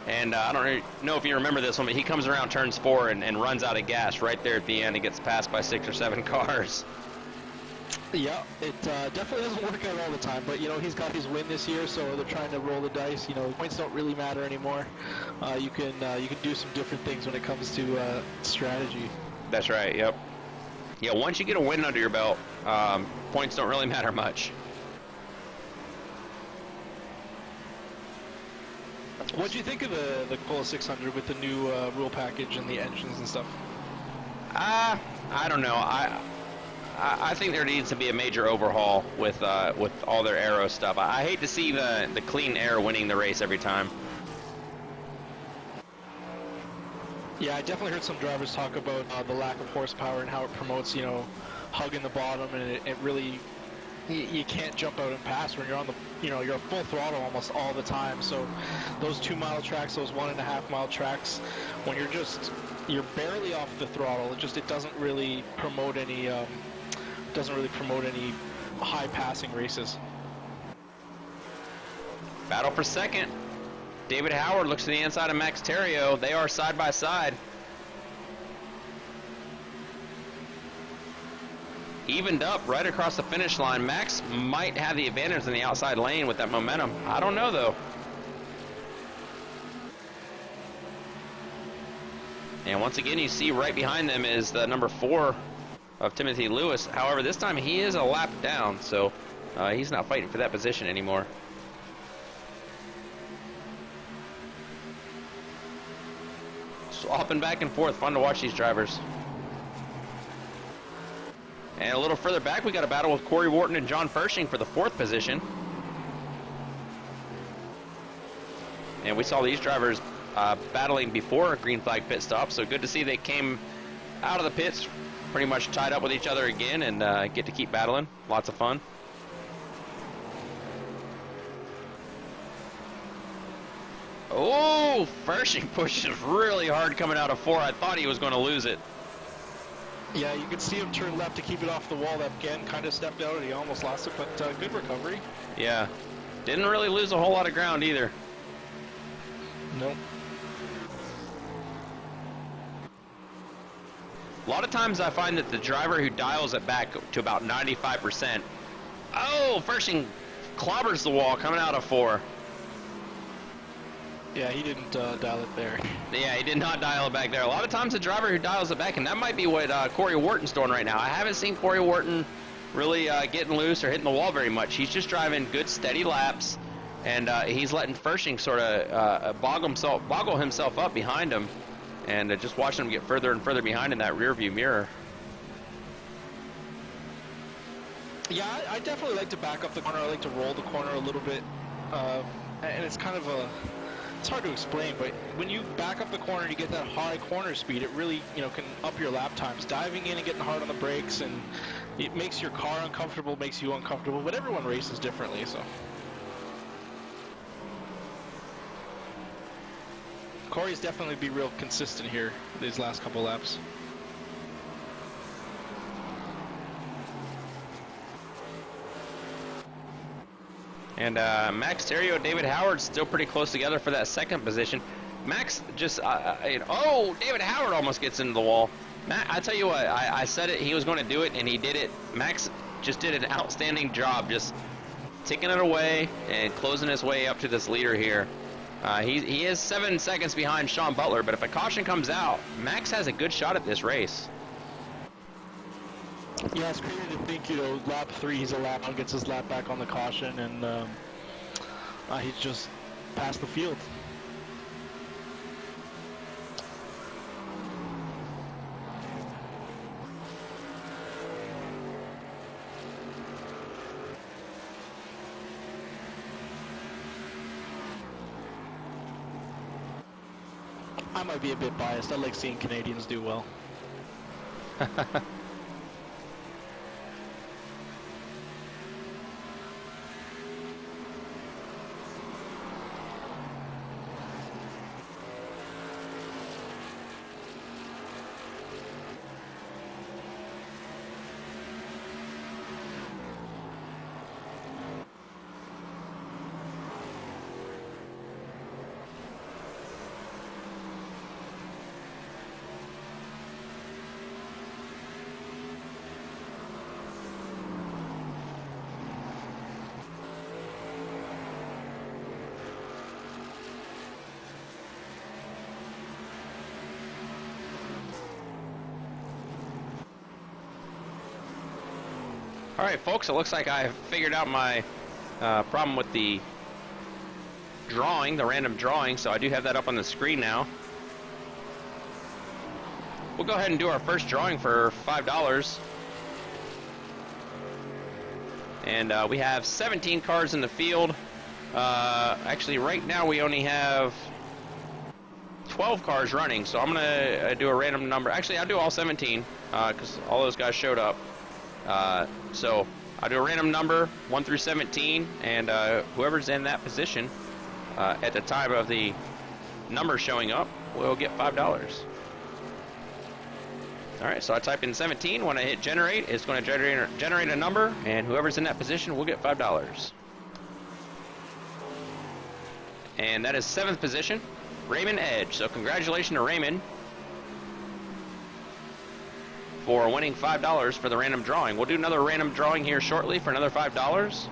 And I don't know if you remember this one, but he comes around turns 4 and runs out of gas right there at the end. He gets passed by 6 or 7 cars.
Yeah, it definitely doesn't work out all the time, but you know, he's got his win this year, so they're trying to roll the dice. You know, points don't really matter anymore. You can do some different things when it comes to strategy.
That's right, yep. Yeah, once you get a win under your belt, points don't really matter much.
What do you think of the Cola 600 with the new rule package and the engines and stuff?
I don't know. I think there needs to be a major overhaul with all their aero stuff. I hate to see the clean air winning the race every time.
Yeah, I definitely heard some drivers talk about the lack of horsepower and how it promotes, you know, hugging the bottom, and it really, you can't jump out and pass when you're on the, you know, you're full throttle almost all the time. So those 2 mile tracks, those 1.5 mile tracks, when you're barely off the throttle, it doesn't really promote any high passing races.
Battle for second. David Howard looks to the inside of Max Terrio. They are side by side. Evened up right across the finish line. Max might have the advantage in the outside lane with that momentum. I don't know though. And once again, you see right behind them is the number 4 of Timothy Lewis. However, this time he is a lap down, so he's not fighting for that position anymore. Swapping back and forth, fun to watch these drivers. And a little further back, we got a battle with Corey Wharton and John Pershing for the 4th position. And we saw these drivers battling before a green flag pit stop, so good to see they came out of the pits pretty much tied up with each other again and get to keep battling. Lots of fun. Oh, Pershing pushes really hard coming out of 4. I thought he was going to lose it.
Yeah, you could see him turn left to keep it off the wall. That again kind of stepped out and he almost lost it, but good recovery.
Yeah, didn't really lose a whole lot of ground either.
Nope.
A lot of times I find that the driver who dials it back to about 95%. Oh, Pershing clobbers the wall coming out of 4.
Yeah, he didn't dial it there.
Yeah, he did not dial it back there. A lot of times the driver who dials it back, and that might be what Corey Wharton's doing right now. I haven't seen Corey Wharton really getting loose or hitting the wall very much. He's just driving good, steady laps, and he's letting Pershing sort of boggle himself up behind him, and just watching him get further and further behind in that rear view mirror.
Yeah, I definitely like to back up the corner. I like to roll the corner a little bit, and it's kind of it's hard to explain, but when you back up the corner and you get that high corner speed, it really, you know, can up your lap times. Diving in and getting hard on the brakes, and it makes your car uncomfortable, makes you uncomfortable, but everyone races differently, so. Corey's definitely be real consistent here these last couple laps.
And Max Terrio and David Howard still pretty close together for that 2nd position. Max just, oh, David Howard almost gets into the wall. Matt, I tell you what, I said it, he was going to do it, and he did it. Max just did an outstanding job just ticking it away and closing his way up to this leader here. He is 7 seconds behind Sean Butler, but if a caution comes out, Max has a good shot at this race.
Yeah, it's crazy to think, you know, lap 3, he's a lap down, gets his lap back on the caution, and he's just past the field. I might be a bit biased. I like seeing Canadians do well.
All right, folks, it looks like I figured out my problem with the drawing, the random drawing, so I do have that up on the screen now. We'll go ahead and do our first drawing for $5. And we have 17 cars in the field. Actually, right now we only have 12 cars running, so I'm going to do a random number. Actually, I'll do all 17 because all those guys showed up. So I'll do a random number, 1 through 17, and whoever's in that position at the time of the number showing up will get $5. Alright, so I type in 17. When I hit generate, it's going to generate a number, and whoever's in that position will get $5. And that is 7th position, Raymond Edge. So congratulations to Raymond for winning $5 for the random drawing. We'll do another random drawing here shortly for another $5.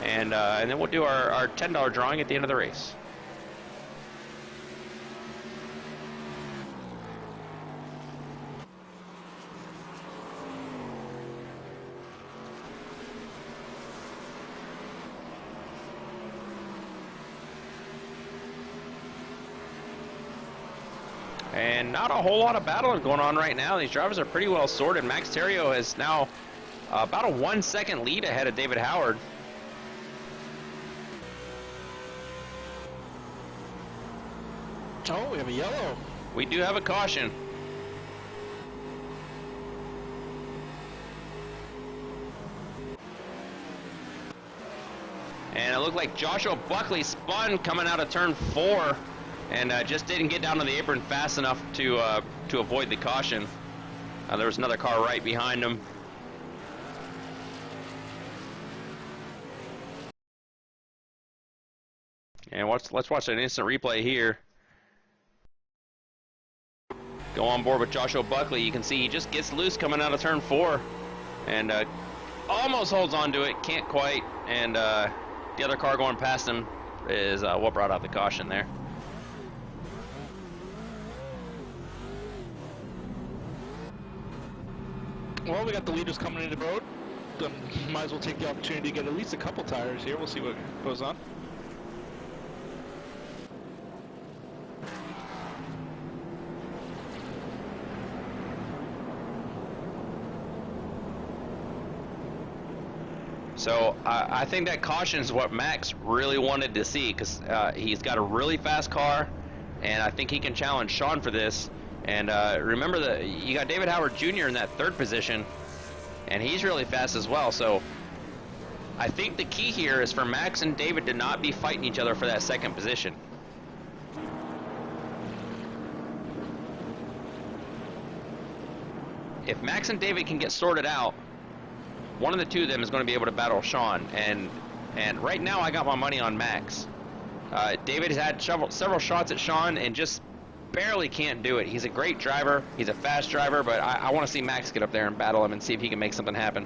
And then we'll do our $10 drawing at the end of the race. And not a whole lot of battling going on right now. These drivers are pretty well sorted. Max Terrio has now about a 1 second lead ahead of David Howard.
Oh, we have a yellow.
We do have a caution. And it looked like Joshua Buckley spun coming out of turn 4. And just didn't get down to the apron fast enough to avoid the caution. There was another car right behind him. And let's watch an instant replay here. Go on board with Joshua Buckley. You can see he just gets loose coming out of turn 4. And almost holds on to it, can't quite. And the other car going past him is what brought out the caution there.
Well, we got the leaders coming into the road. Then might as well take the opportunity to get at least a couple tires here. We'll see what goes on.
So I think that caution is what Max really wanted to see, because he's got a really fast car, and I think he can challenge Sean for this. And remember that you got David Howard Jr. in that 3rd position, and he's really fast as well. So I think the key here is for Max and David to not be fighting each other for that 2nd position. If Max and David can get sorted out, one of the two of them is going to be able to battle Sean. And right now I got my money on Max. David has had several shots at Sean and just barely can't do it. He's a great driver. He's a fast driver, but I want to see Max get up there and battle him and see if he can make something happen.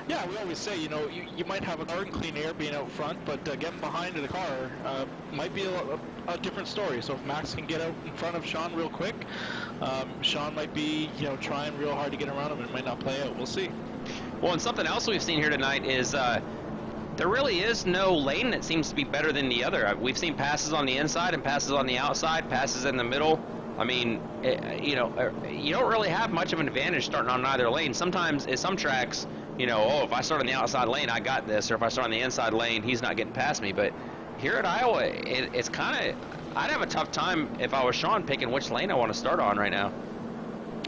Yeah, we always say, you know, you might have a car in clean air being out front, but getting behind the car might be a different story. So if Max can get out in front of Sean real quick, Sean might be, you know, trying real hard to get around him, and it might not play out. We'll see.
Well, and something else we've seen here tonight is there really is no lane that seems to be better than the other. We've seen passes on the inside and passes on the outside, passes in the middle. I mean, you know, you don't really have much of an advantage starting on either lane. Sometimes at some tracks, you know, oh, if I start on the outside lane, I got this, or if I start on the inside lane, he's not getting past me. But here at Iowa, it's kind of, I'd have a tough time if I was Sean picking which lane I want to start on right now.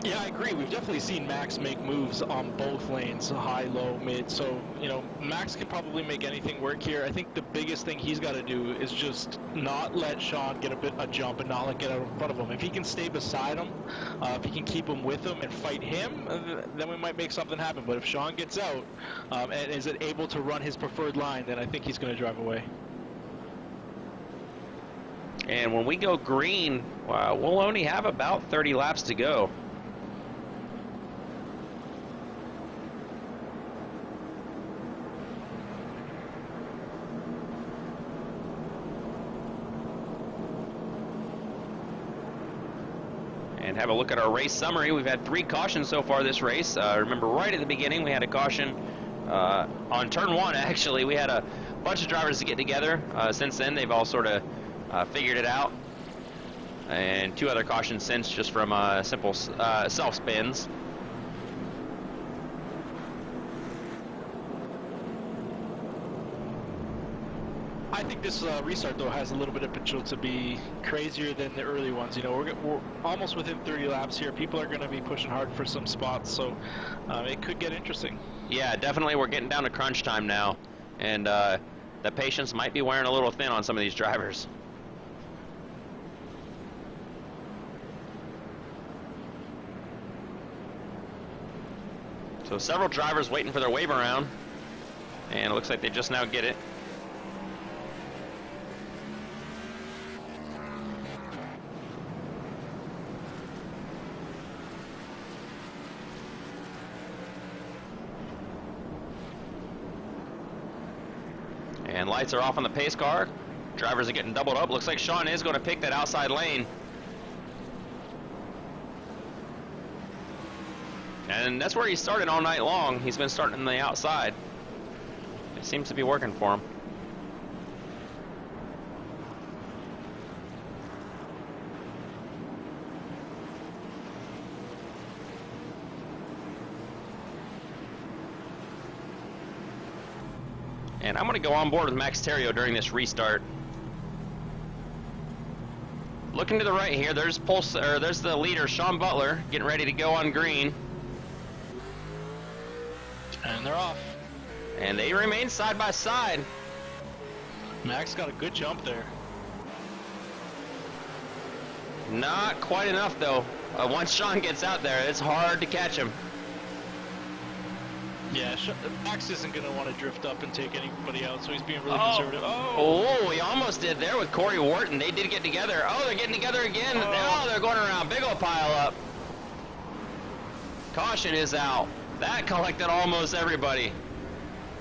Yeah, I agree. We've definitely seen Max make moves on both lanes, high, low, mid. So, you know, Max could probably make anything work here. I think the biggest thing he's got to do is just not let Sean get a jump and not let get out in front of him. If he can stay beside him, if he can keep him with him and fight him, then we might make something happen. But if Sean gets out and is able to run his preferred line, then I think he's going to drive away.
And when we go green, we'll only have about 30 laps to go. And have a look at our race summary. We've had 3 cautions so far this race. Remember, right at the beginning, we had a caution on turn one, actually, we had a bunch of drivers to get together. Since then, they've all sort of figured it out. And 2 other cautions since, just from simple self-spins.
I think this restart though has a little bit of potential to be crazier than the early ones. You know, we're almost within 30 laps here. People are going to be pushing hard for some spots, so it could get interesting.
Yeah, definitely. We're getting down to crunch time now, and the patience might be wearing a little thin on some of these drivers. So several drivers waiting for their wave around, and it looks like they just now get it. And lights are off on the pace car. Drivers are getting doubled up. Looks like Sean is going to pick that outside lane. And that's where he started all night long. He's been starting on the outside. It seems to be working for him. And I'm going to go on board with Max Terrio during this restart. Looking to the right here, there's the leader, Sean Butler, getting ready to go on green.
And they're off.
And they remain side by side.
Max got a good jump there.
Not quite enough though. Once Sean gets out there, it's hard to catch him.
Yeah, Max isn't going to want to drift up and take anybody out, so he's being really conservative.
Oh, he almost did there with Corey Wharton. They did get together. Oh, they're getting together again.
Oh.
Now they're going around. Big ol' pile up. Caution is out. That collected almost everybody.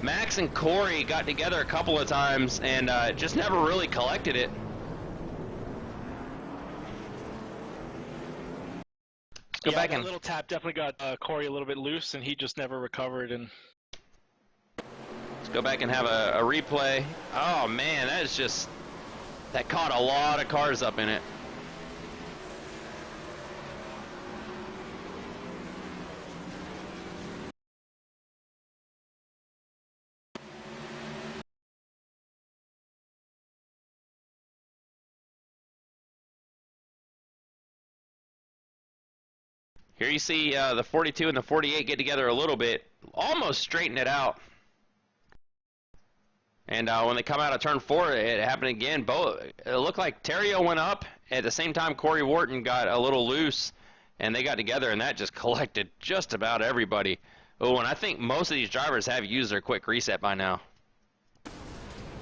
Max and Corey got together a couple of times and just never really collected it. Let's go back and
little tap definitely got Corey a little bit loose, and he just never recovered. And
let's go back and have a replay. Oh man, that caught a lot of cars up in it. Here you see the 42 and the 48 get together a little bit, almost straighten it out. And when they come out of turn 4, it happened again. It looked like Terrio went up. At the same time, Corey Wharton got a little loose, and they got together, and that just collected just about everybody. Oh, and I think most of these drivers have used their quick reset by now.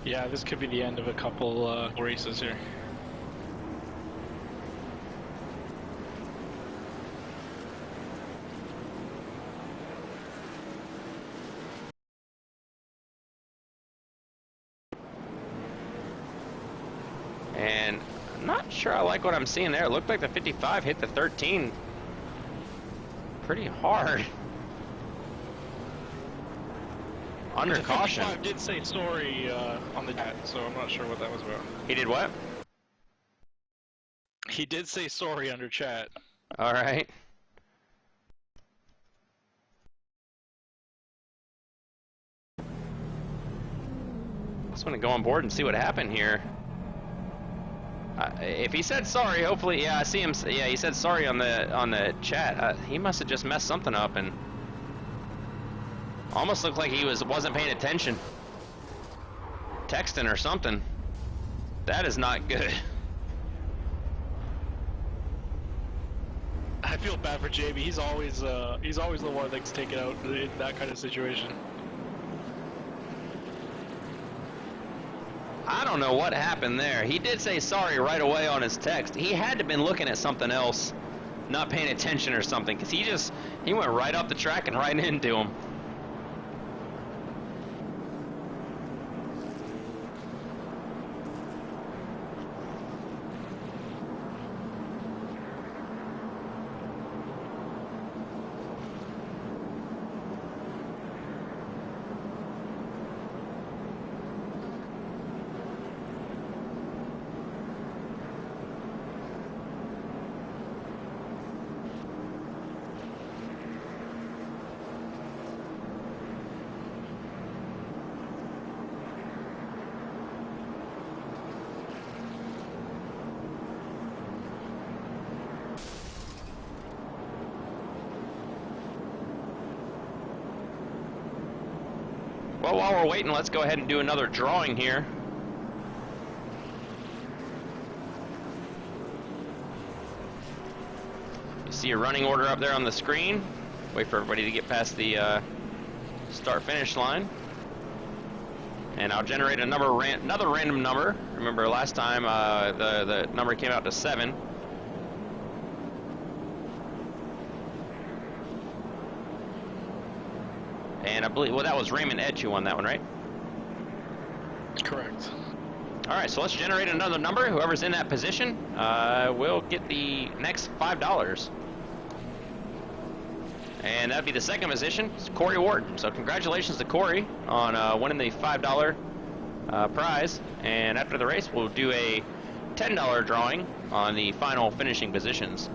yeah, this could be the end of a couple races here.
And I'm not sure I like what I'm seeing there. It looked like the 55 hit the 13 pretty hard. Under caution.
55 did say sorry on the chat, so I'm not sure what that was about.
He did what?
He did say sorry under chat.
All right. Just want to go on board and see what happened here. If he said sorry, hopefully, yeah, I see him. Yeah, he said sorry on the chat. He must have just messed something up and almost looked like he wasn't paying attention, texting or something. That is not good.
I feel bad for JB. He's always the one that gets taken out in that kind of situation.
I don't know what happened there. He did say sorry right away on his text. He had to have been looking at something else, not paying attention or something, because he went right up the track and right into him. Well, while we're waiting, let's go ahead and do another drawing here. You see a running order up there on the screen. Wait for everybody to get past the start-finish line. And I'll generate another random number. Remember last time the number came out to 7. And I believe, well, that was Raymond Edge who won that one, right?
Correct.
All right, so let's generate another number. Whoever's in that position will get the next $5. And that'd be the second position. It's Corey Wharton. So congratulations to Corey on winning the $5 prize. And after the race, we'll do a $10 drawing on the final finishing positions.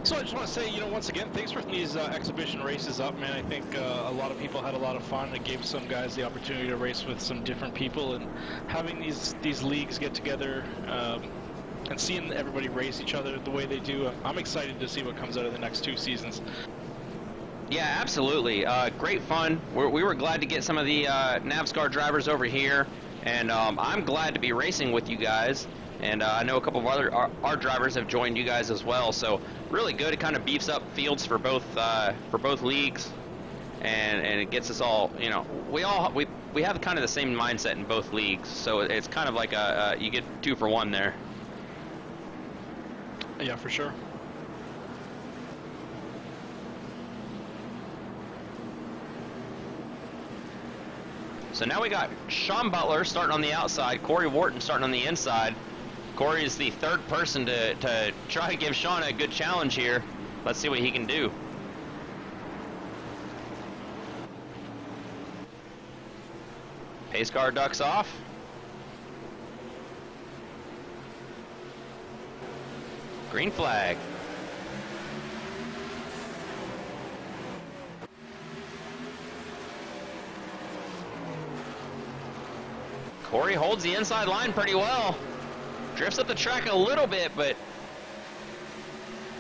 So I just want to say, you know, once again, thanks for these exhibition races up, man. I think a lot of people had a lot of fun. It gave some guys the opportunity to race with some different people, and having these leagues get together and seeing everybody race each other the way they do, I'm excited to see what comes out of the next 2 seasons.
Yeah, absolutely. Great fun. We were glad to get some of the NAVSCAR drivers over here, and I'm glad to be racing with you guys. And I know a couple of our drivers have joined you guys as well, so really good. It kind of beefs up fields for both leagues, and it gets us all. You know, we have kind of the same mindset in both leagues, so it's kind of like you get 2 for 1 there.
Yeah, for sure.
So now we got Sean Butler starting on the outside, Corey Wharton starting on the inside. Corey is the third person to try to give Sean a good challenge here. Let's see what he can do. Pace car ducks off. Green flag. Corey holds the inside line pretty well. Drifts up the track a little bit, but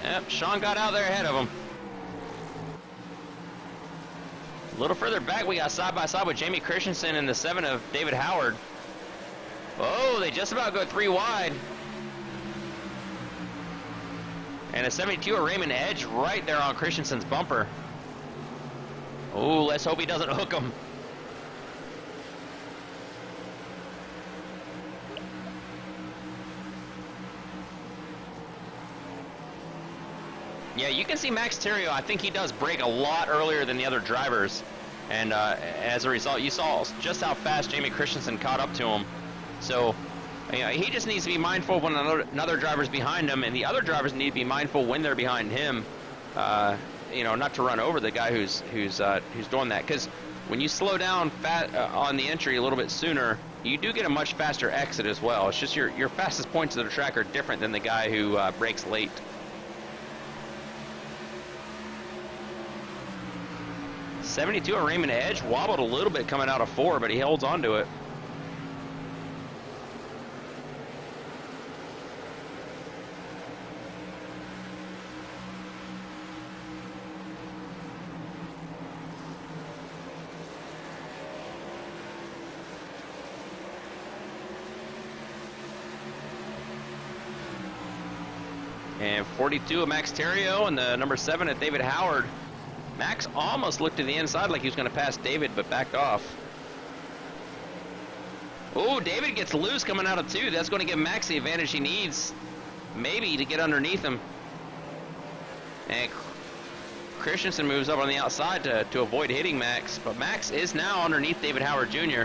yep, Sean got out there ahead of him. A little further back, we got side by side with Jamie Christensen and the 7 of David Howard. Oh, they just about go 3 wide. And a 72 of Raymond Edge right there on Christensen's bumper. Oh, let's hope he doesn't hook him. Yeah, you can see Max Terrio, I think he does brake a lot earlier than the other drivers. And as a result, you saw just how fast Jamie Christensen caught up to him. So, you know, he just needs to be mindful when another driver's behind him, and the other drivers need to be mindful when they're behind him. You know, not to run over the guy who's doing that. Because when you slow down on the entry a little bit sooner, you do get a much faster exit as well. It's just your fastest points of the track are different than the guy who brakes late. .72 of Raymond Edge wobbled a little bit coming out of 4, but he holds on to it. And 42 of Max Terrio and the number 7 of David Howard. Max almost looked to the inside like he was going to pass David, but backed off. Oh, David gets loose coming out of 2. That's going to give Max the advantage he needs, maybe, to get underneath him. And Christensen moves up on the outside to avoid hitting Max, but Max is now underneath David Howard Jr.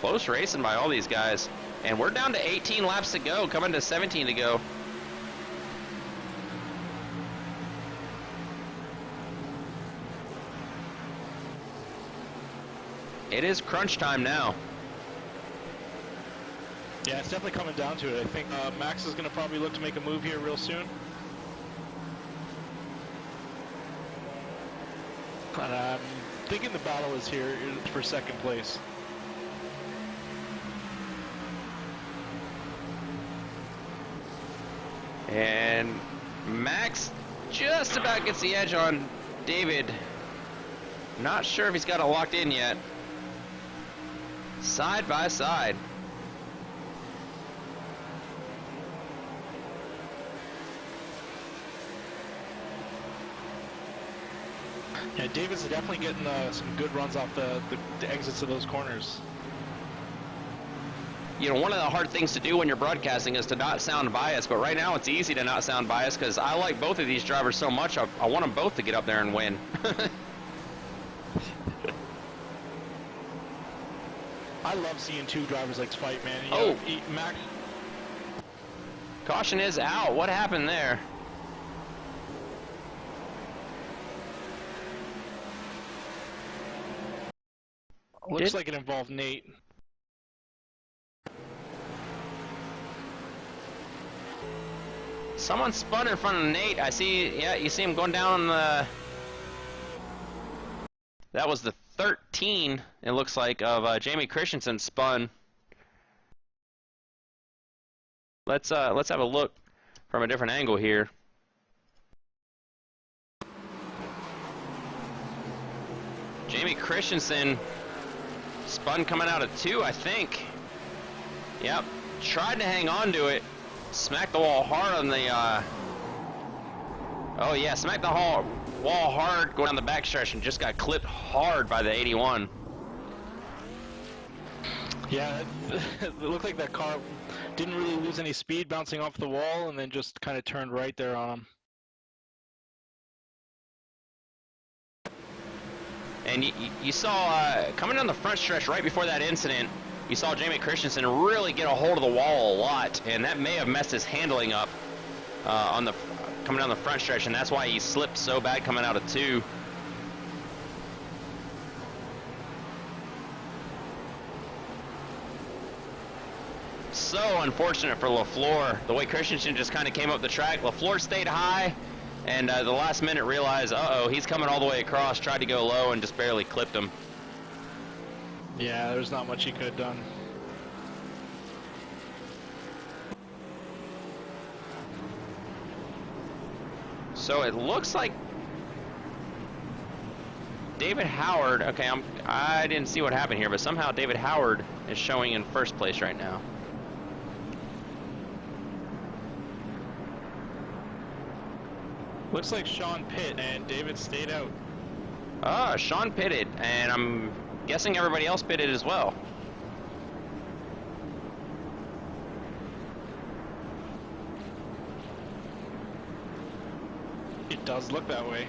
Close racing by all these guys. And we're down to 18 laps to go, coming to 17 to go. It is crunch time now.
Yeah, it's definitely coming down to it. I think Max is going to probably look to make a move here real soon. And I'm thinking the battle is here for second place.
And Max just about gets the edge on David. Not sure if he's got it locked in yet. Side by side.
Yeah, David's definitely getting some good runs off the exits of those corners.
You know, one of the hard things to do when you're broadcasting is to not sound biased, but right now it's easy to not sound biased because I like both of these drivers so much, I want them both to get up there and win.
I love seeing two drivers like fight, man. You
Oh!
know, Max.
Caution is out. What happened there?
Looks like it involved Nate.
Someone spun in front of Nate. I see, yeah, you see him going down the... That was the 13, it looks like, of Jamie Christensen spun. Let's have a look from a different angle here. Jamie Christensen spun coming out of 2, I think. Yep, tried to hang on to it. Smacked the wall hard on the, oh yeah, smacked the wall hard going down the backstretch and just got clipped hard by the 81.
Yeah, it looked like that car didn't really lose any speed bouncing off the wall and then just kind of turned right there on him.
And you saw, coming down the front stretch right before that incident, you saw Jamie Christensen really get a hold of the wall a lot, and that may have messed his handling up coming down the front stretch, and that's why he slipped so bad coming out of 2. So unfortunate for LaFleur. The way Christensen just kind of came up the track, LaFleur stayed high, and the last minute realized, uh-oh, he's coming all the way across, tried to go low, and just barely clipped him.
Yeah, there's not much he could have done.
So it looks like David Howard, okay, I didn't see what happened here, but somehow David Howard is showing in first place right now.
Looks like Sean pit and David stayed out.
Ah, Sean pitted, and I'm guessing everybody else pitted as well.
It does look that way.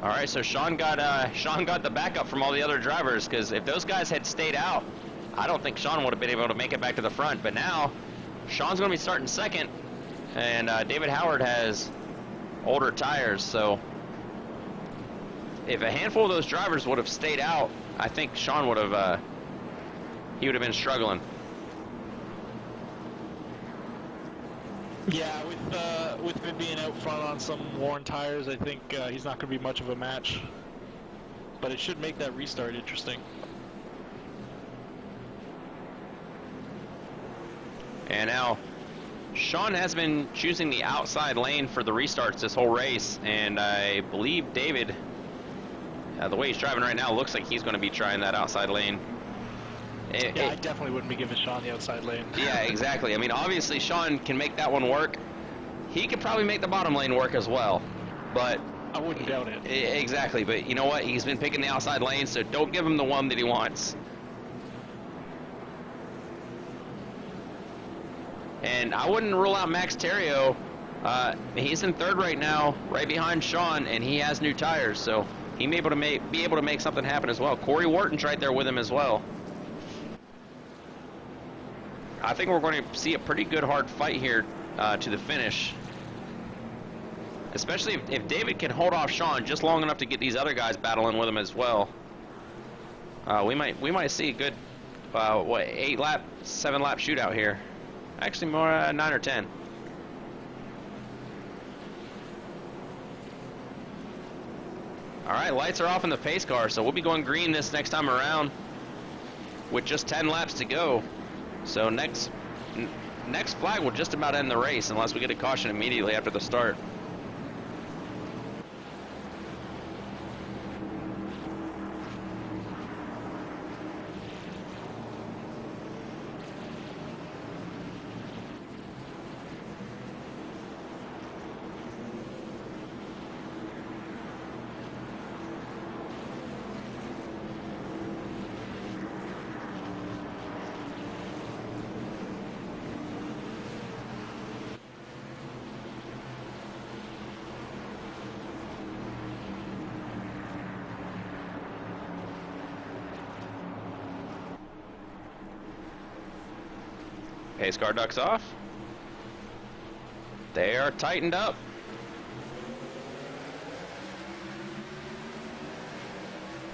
All right, so Sean got the backup from all the other drivers, because if those guys had stayed out, I don't think Sean would have been able to make it back to the front. But now, Sean's going to be starting second, and David Howard has older tires, so if a handful of those drivers would have stayed out, I think Sean would have been struggling.
Yeah, with him being out front on some worn tires, I think he's not going to be much of a match. But it should make that restart interesting.
And now, Sean has been choosing the outside lane for the restarts this whole race, and I believe David, the way he's driving right now, looks like he's going to be trying that outside lane.
I definitely wouldn't be giving Sean the outside lane.
Yeah, exactly. I mean, obviously Sean can make that one work. He could probably make the bottom lane work as well, but
I wouldn't doubt it.
Exactly, but you know what? He's been picking the outside lane, so don't give him the one that he wants. And I wouldn't rule out Max Terrio. He's in third right now, right behind Sean, and he has new tires, so he may be able to make something happen as well. Corey Wharton's right there with him as well. I think we're going to see a pretty good hard fight here to the finish. Especially if David can hold off Sean just long enough to get these other guys battling with him as well. We might see a good, what, 8-lap, 7-lap shootout here. Actually, more 9 or 10. All right, lights are off in the pace car, so we'll be going green this next time around with just 10 laps to go. So next flag will just about end the race unless we get a caution immediately after the start. Pace car ducks off. They are tightened up.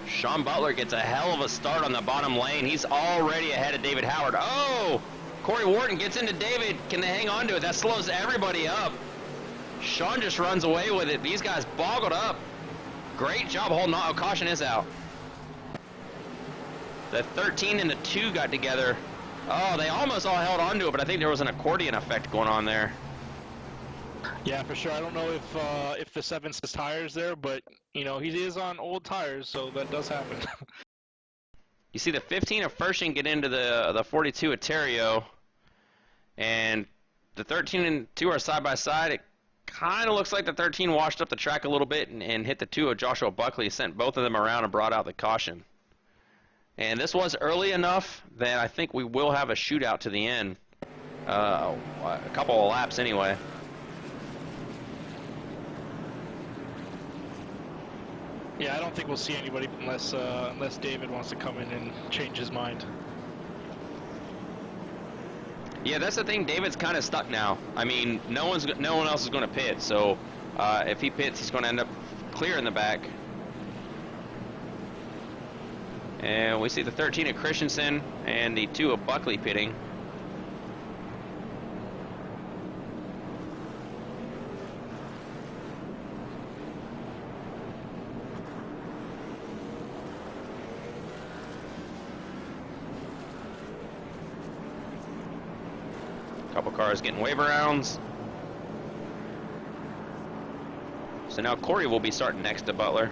Sean Butler gets a hell of a start on the bottom lane. He's already ahead of David Howard. Oh! Corey Wharton gets into David. Can they hang on to it? That slows everybody up. Sean just runs away with it. These guys boggled up. Great job holding on. Oh, caution is out. The 13 and the 2 got together. Oh, they almost all held on to it, but I think there was an accordion effect going on there.
Yeah, for sure. I don't know if the 7's his tires there, but you know he is on old tires, so that does happen.
You see the 15 of Fershing get into the 42 of Terrio, and the 13 and 2 are side by side. It kind of looks like the 13 washed up the track a little bit and hit the 2 of Joshua Buckley, sent both of them around and brought out the caution. And this was early enough that I think we will have a shootout to the end. A couple of laps anyway.
Yeah, I don't think we'll see anybody unless David wants to come in and change his mind.
Yeah, that's the thing. David's kind of stuck now. I mean, no one else is going to pit. So if he pits, he's going to end up clear in the back. And we see the 13 of Christensen and the 2 of Buckley pitting. Couple cars getting wave arounds. So now Corey will be starting next to Butler.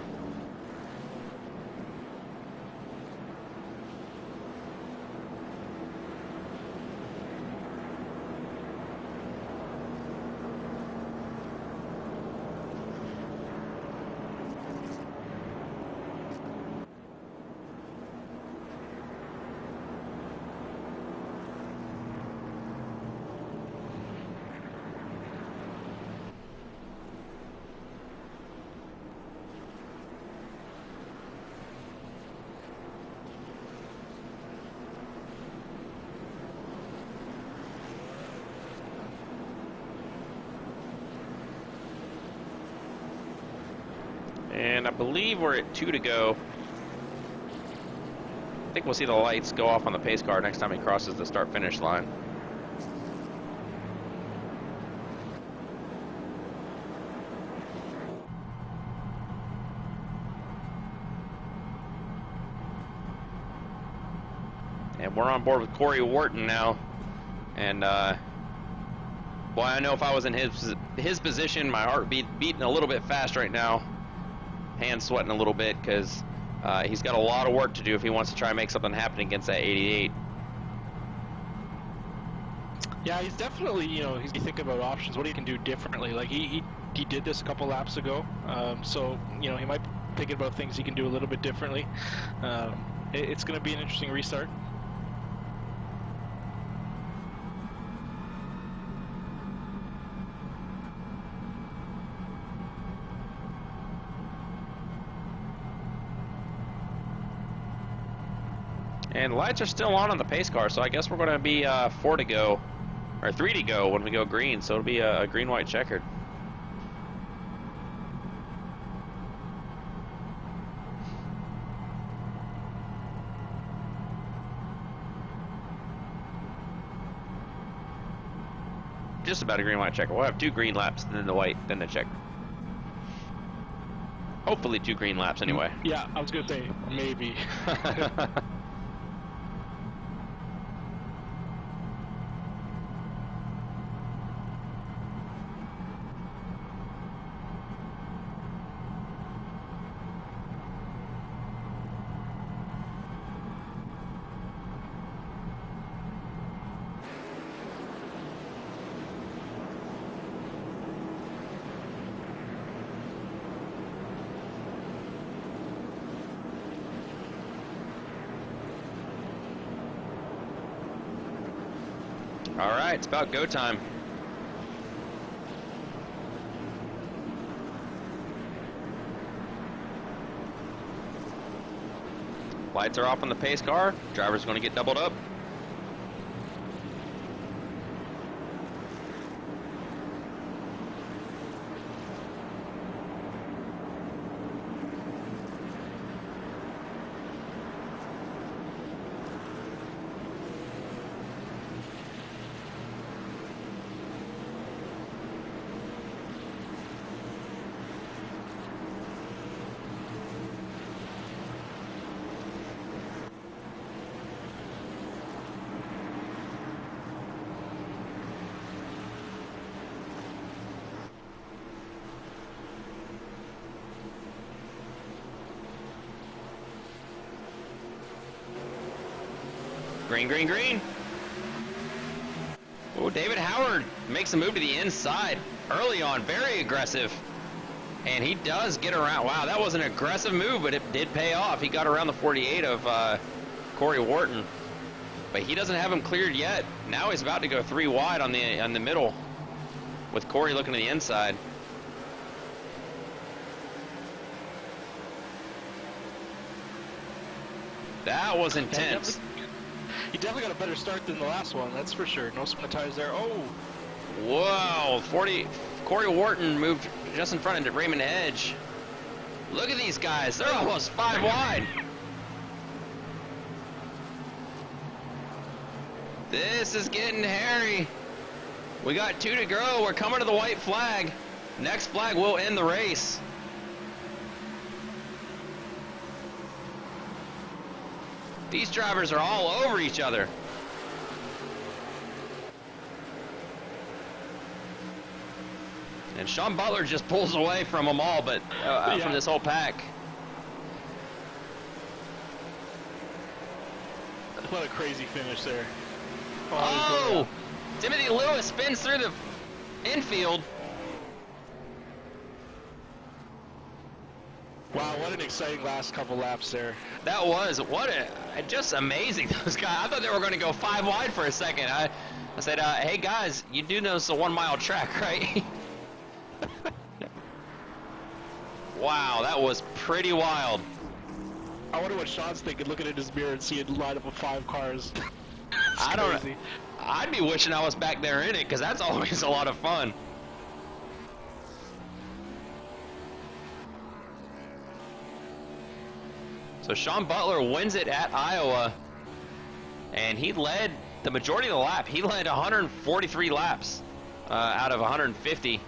And I believe we're at 2 to go. I think we'll see the lights go off on the pace car next time he crosses the start-finish line. And we're on board with Corey Wharton now. And boy, I know if I was in his position, my heart beating a little bit fast right now. Hands sweating a little bit because he's got a lot of work to do if he wants to try and make something happen against that 88.
Yeah, he's definitely, he's thinking about options, what he can do differently. Like he did this a couple laps ago, so he might be thinking about things he can do a little bit differently. It's going to be an interesting restart.
And lights are still on the pace car, so I guess we're going to be 4 to go, or 3 to go when we go green, so it'll be a green-white checkered. just about a green light checker. We'll have 2 green laps, and then the white, then the checker. Hopefully 2 green laps anyway.
Yeah, I was gonna say maybe.
All right, it's about go time. Lights are off on the pace car. Driver's going to get doubled up. Green, green, green. Oh, David Howard makes a move to the inside early on, very aggressive. And he does get around. Wow, that was an aggressive move, but it did pay off. He got around the 48 of Corey Wharton. But he doesn't have him cleared yet. Now he's about to go 3 wide on the middle with Corey looking to the inside. That was intense.
He definitely got a better start than the last one, that's for sure. No spin tires there. Oh!
Whoa, Corey Wharton moved just in front of Raymond Edge. Look at these guys, they're almost 5 wide. This is getting hairy. We got 2 to go, we're coming to the white flag. Next flag will end the race. These drivers are all over each other. And Sean Butler just pulls away from them all, but from this whole pack.
What a crazy finish there.
Oh! Timothy Lewis spins through the infield.
Wow, what an exciting last couple laps there.
That was, just amazing, those guys. I thought they were going to go 5 wide for a second. I said, hey guys, you do know it's a 1 mile track, right? Wow, that was pretty wild.
I wonder what Sean's thinking, looking at his mirror and seeing a line up of 5 cars.
I don't know. I'd be wishing I was back there in it, because that's always a lot of fun. So Sean Butler wins it at Iowa, and he led the majority of the lap. He led 143 laps out of 150,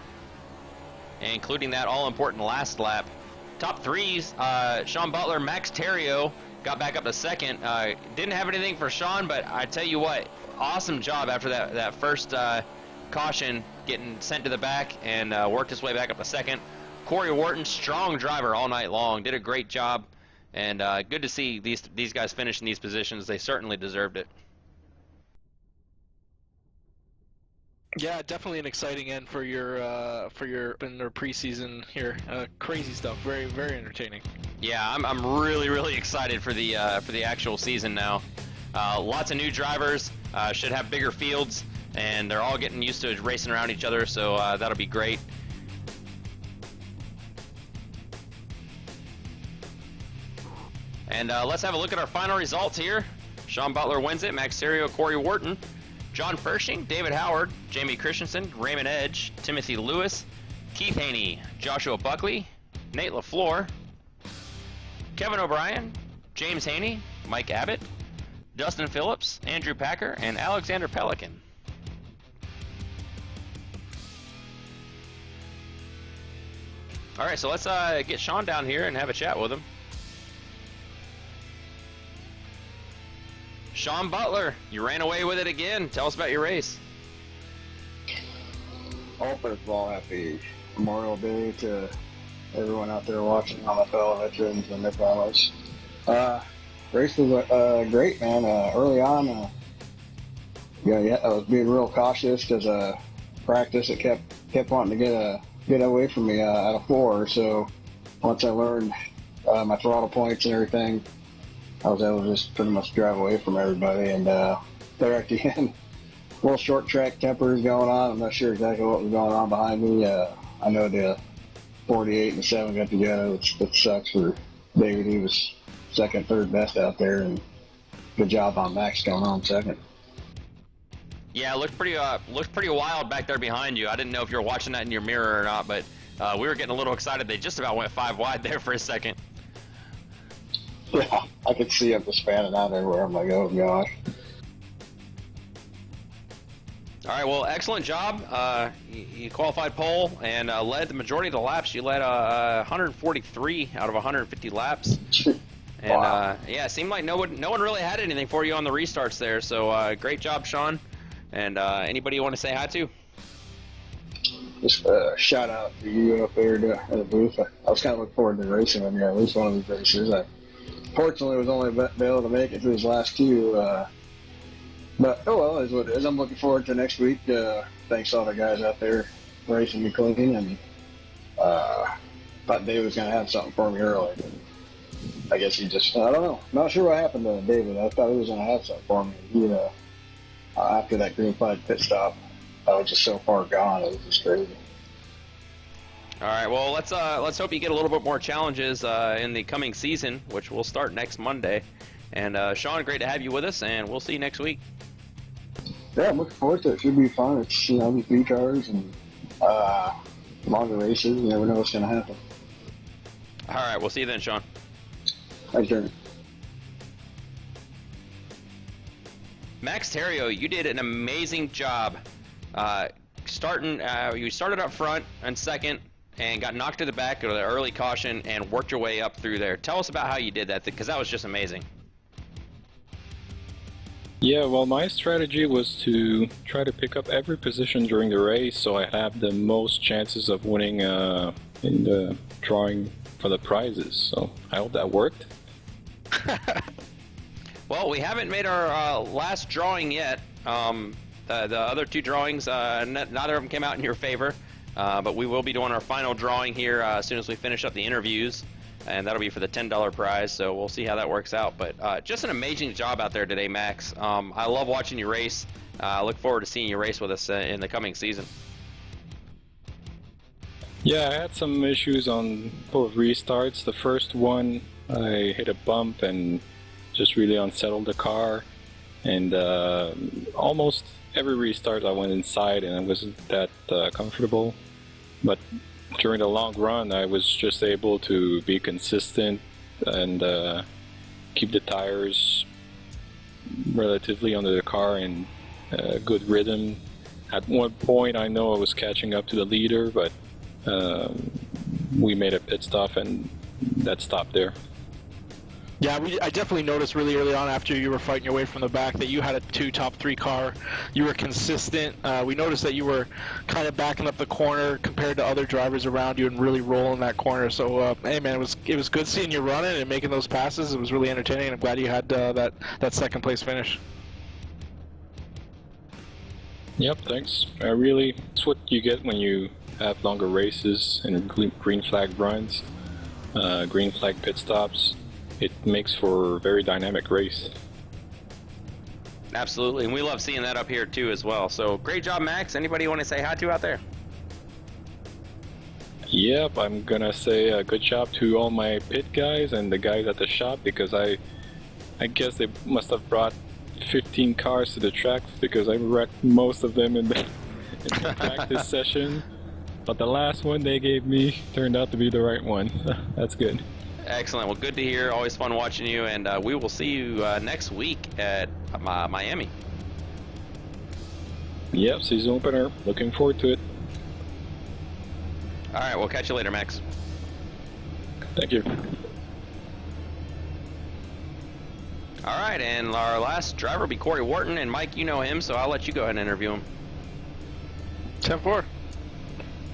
including that all-important last lap. Top 3s, Sean Butler, Max Terrio got back up to 2nd. Didn't have anything for Sean, but I tell you what, awesome job after that first caution, getting sent to the back and worked his way back up to 2nd. Corey Wharton, strong driver all night long, did a great job. And good to see these guys finish in these positions. They certainly deserved it.
Yeah, definitely an exciting end for your preseason here. Crazy stuff. Very, very entertaining.
Yeah, I'm really excited for the actual season now. Lots of new drivers. Should have bigger fields, and they're all getting used to racing around each other. So that'll be great. And let's have a look at our final results here. Sean Butler wins it, Max Terrio, Corey Wharton, John Fershing, David Howard, Jamie Christensen, Raymond Edge, Timothy Lewis, Keith Haney, Joshua Buckley, Nate LaFleur, Kevin O'Brien, James Haney, Mike Abbott, Dustin Phillips, Andrew Packer, and Alexander Pelican. All right, so let's get Sean down here and have a chat with him. Sean Butler, you ran away with it again. Tell us about your race.
All first of all, happy Memorial Day to everyone out there watching, all my fellow veterans and their families. Race was great, man. Early on, I was being real cautious because practice it kept wanting to get away from me out of 4. So once I learned my throttle points and everything, I was able to just pretty much drive away from everybody. And there at the end, little short track tempers going on. I'm not sure exactly what was going on behind me. I know the 48 and 7 got together, which sucks for David. He was second, third best out there, and good job on Max coming on second.
Yeah, it looked pretty wild back there behind you. I didn't know if you were watching that in your mirror or not, but we were getting a little excited. They just about went 5 wide there for a second.
Yeah, I could see him just fanning out everywhere. I'm like, oh gosh.
All right, well, excellent job. You qualified pole and led the majority of the laps. You led 143 out of 150 laps. And
wow.
yeah, it seemed like no one really had anything for you on the restarts there. So great job, Sean. And anybody you want to say hi to?
Just shout out to you up there at the booth. I was kind of looking forward to racing with you at least one of these races. I fortunately was only able to make it through his last 2. But oh well, is what it is. I'm looking forward to next week. Thanks to all the guys out there racing me clean, and thought David was going to have something for me early. I guess he just, I don't know. Not sure what happened to David. I thought he was going to have something for me. He, after that green flag pit stop, I was just so far gone. It was just crazy.
All right, well, let's hope you get a little bit more challenges in the coming season, which will start next Monday. And Sean, great to have you with us, and we'll see you next week.
Yeah, I'm looking forward to it. It should be fun. It's, these V cars and longer races. You never know what's going to happen.
All right, we'll see you then, Sean.
Thanks, Jeremy.
Max Terrio, you did an amazing job. You started up front and second and got knocked to the back of the early caution and worked your way up through there. Tell us about how you did that, because that was just amazing.
Yeah, well, my strategy was to try to pick up every position during the race so I have the most chances of winning in the drawing for the prizes. So I hope that worked.
Well, we haven't made our last drawing yet. The other 2 drawings, neither of them came out in your favor, but we will be doing our final drawing here as soon as we finish up the interviews, and that'll be for the $10 prize, so we'll see how that works out. But just an amazing job out there today, Max. I love watching you race. I look forward to seeing you race with us in the coming season.
Yeah, I had some issues on both restarts. The first one, I hit a bump and just really unsettled the car, and almost every restart I went inside and I wasn't that comfortable. But during the long run, I was just able to be consistent and keep the tires relatively under the car in good rhythm. At one point, I know I was catching up to the leader, but we made a pit stop and that stopped there.
Yeah, I definitely noticed really early on after you were fighting your way from the back that you had a 2 top 3 car. You were consistent. We noticed that you were kind of backing up the corner compared to other drivers around you and really rolling that corner. So, hey man, it was good seeing you running and making those passes. It was really entertaining, and I'm glad you had that second place finish.
Yep, thanks. It's what you get when you have longer races and green flag runs, green flag pit stops. It makes for a very dynamic race.
Absolutely, and we love seeing that up here too as well. So great job, Max. Anybody you want to say hi to out there?
Yep, I'm gonna say a good job to all my pit guys and the guys at the shop, because I guess they must have brought 15 cars to the track, because I wrecked most of them in the practice session. But the last one they gave me turned out to be the right one. That's good.
Excellent. Well, good to hear. Always fun watching you, and we will see you next week at Miami.
Yep, season opener. Looking forward to it.
All right, we'll catch you later, Max.
Thank you.
All right, and our last driver will be Corey Wharton, and Mike, you know him, so I'll let you go ahead and interview him.
10-4.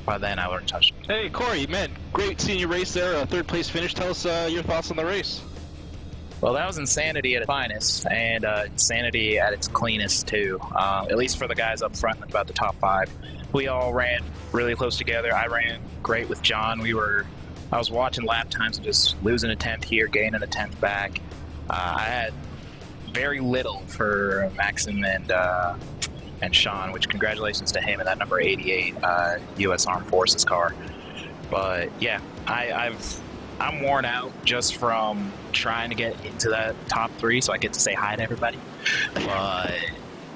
By then, I learned touch.
Hey, Corey, man, great seeing you race there. Third place finish. Tell us your thoughts on the race.
Well, that was insanity at its finest, and insanity at its cleanest, too. At least for the guys up front, about the top 5. We all ran really close together. I ran great with John. I was watching lap times and just losing a 10th here, gaining a 10th back. I had very little for Maxim and Sean, which congratulations to him and that number 88 U.S. Armed Forces car. But yeah, I'm worn out just from trying to get into that top 3, so I get to say hi to everybody. But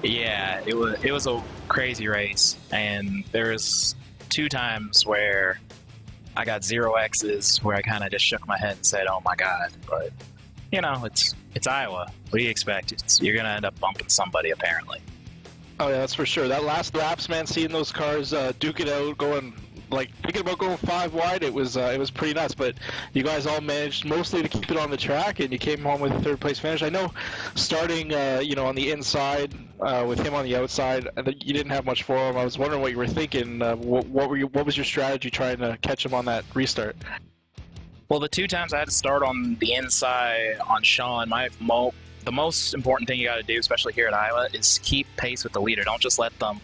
yeah, it was a crazy race, and there was 2 times where I got 0 X's, where I kind of just shook my head and said, "Oh my God!" But you know, it's Iowa. What do you expect? You're gonna end up bumping somebody, apparently.
Oh yeah, that's for sure. That last laps, man, seeing those cars duke it out, thinking about going 5 wide, it was pretty nuts. But you guys all managed mostly to keep it on the track, and you came home with a 3rd place finish. I know, starting on the inside with him on the outside, you didn't have much for him. I was wondering what you were thinking. What was your strategy trying to catch him on that restart?
Well, the 2 times I had to start on the inside on Sean, the most important thing you got to do, especially here at Iowa, is keep pace with the leader. Don't just let them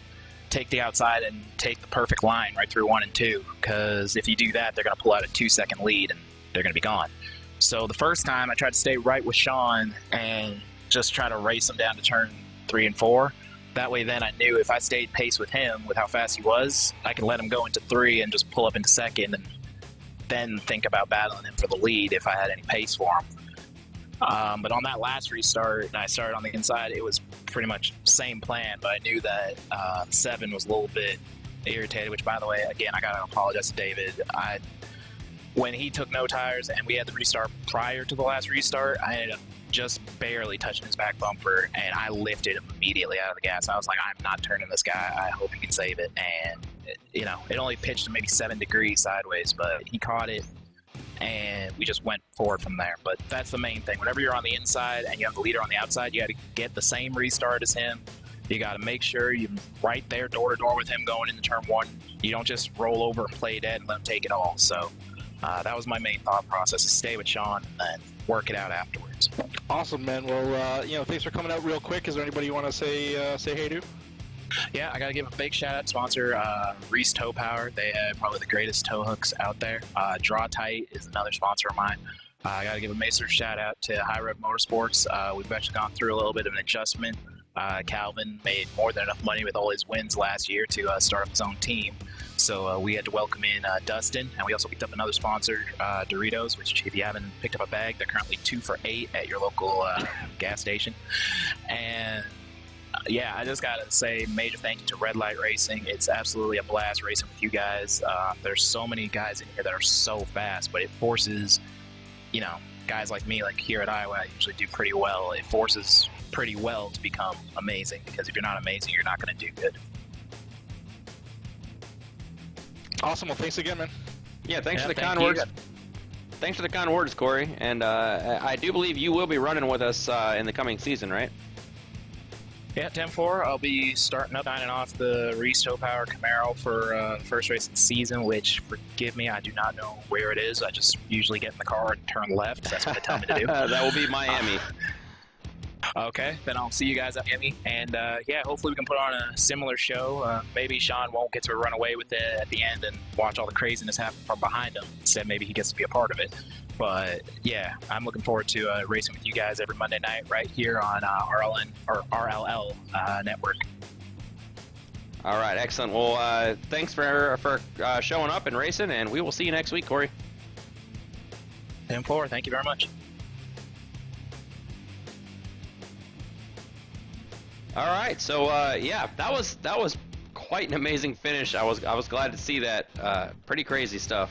take the outside and take the perfect line right through 1 and 2, because if you do that, they're going to pull out a 2-second lead and they're going to be gone. So the first time, I tried to stay right with Sean and just try to race him down to turn 3 and 4. That way, then I knew if I stayed pace with him, with how fast he was, I could let him go into 3 and just pull up into 2nd, and then think about battling him for the lead if I had any pace for him. But on that last restart, and I started on the inside, it was pretty much same plan, but I knew that 7 was a little bit irritated, which, by the way, again, I got to apologize to David. When he took no tires and we had the restart prior to the last restart, I ended up just barely touching his back bumper, and I lifted him immediately out of the gas. I was like, I'm not turning this guy. I hope he can save it. And, it only pitched maybe 7 degrees sideways, but he caught it, and we just went forward from there. But that's the main thing. Whenever you're on the inside and you have the leader on the outside, you got to get the same restart as him. You got to make sure you're right there door to door with him going into turn 1. You don't just roll over and play dead and let him take it all. So that was my main thought process, is stay with Sean and then work it out afterwards.
Awesome, man. Well, thanks for coming out real quick. Is there anybody you want to say hey to?
Yeah, I got to give a big shout out to sponsor Reese Tow Power. They have probably the greatest tow hooks out there. Draw Tight is another sponsor of mine. I got to give a major shout out to High Rev Motorsports. We've actually gone through a little bit of an adjustment. Calvin made more than enough money with all his wins last year to start up his own team. So we had to welcome in Dustin, and we also picked up another sponsor, Doritos, which if you haven't picked up a bag, they're currently 2 for $8 at your local gas station. And yeah, I just got to say major thank you to Red Light Racing. It's absolutely a blast racing with you guys. There's so many guys in here that are so fast, but it forces, guys like me, like here at Iowa, I usually do pretty well. It forces pretty well to become amazing, because if you're not amazing, you're not going to do good.
Awesome. Well, thanks again, man.
Yeah, thanks for the kind words. Thanks for the kind words, Corey. And I do believe you will be running with us in the coming season, right?
Yeah, 10-4. I'll be starting up, signing off the Reese Tow Power Camaro for the first race of the season, which, forgive me, I do not know where it is. I just usually get in the car and turn left. That's what they tell me to do.
That will be Miami.
Okay, then I'll see you guys at Miami. And yeah, hopefully we can put on a similar show. Maybe Sean won't get to run away with it at the end and watch all the craziness happen from behind him. Instead, maybe he gets to be a part of it. But yeah, I'm looking forward to racing with you guys every Monday night right here on RLL network.
All right, excellent. Well, thanks for showing up and racing, and we will see you next week, Corey.
10-4. Thank you very much.
All right, so yeah, that was quite an amazing finish. I was glad to see that. Pretty crazy stuff.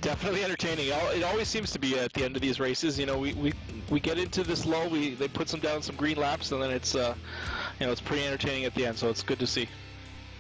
Definitely entertaining. It always seems to be at the end of these races. We get into this lull. They put down some green laps, and then it's it's pretty entertaining at the end. So it's good to see.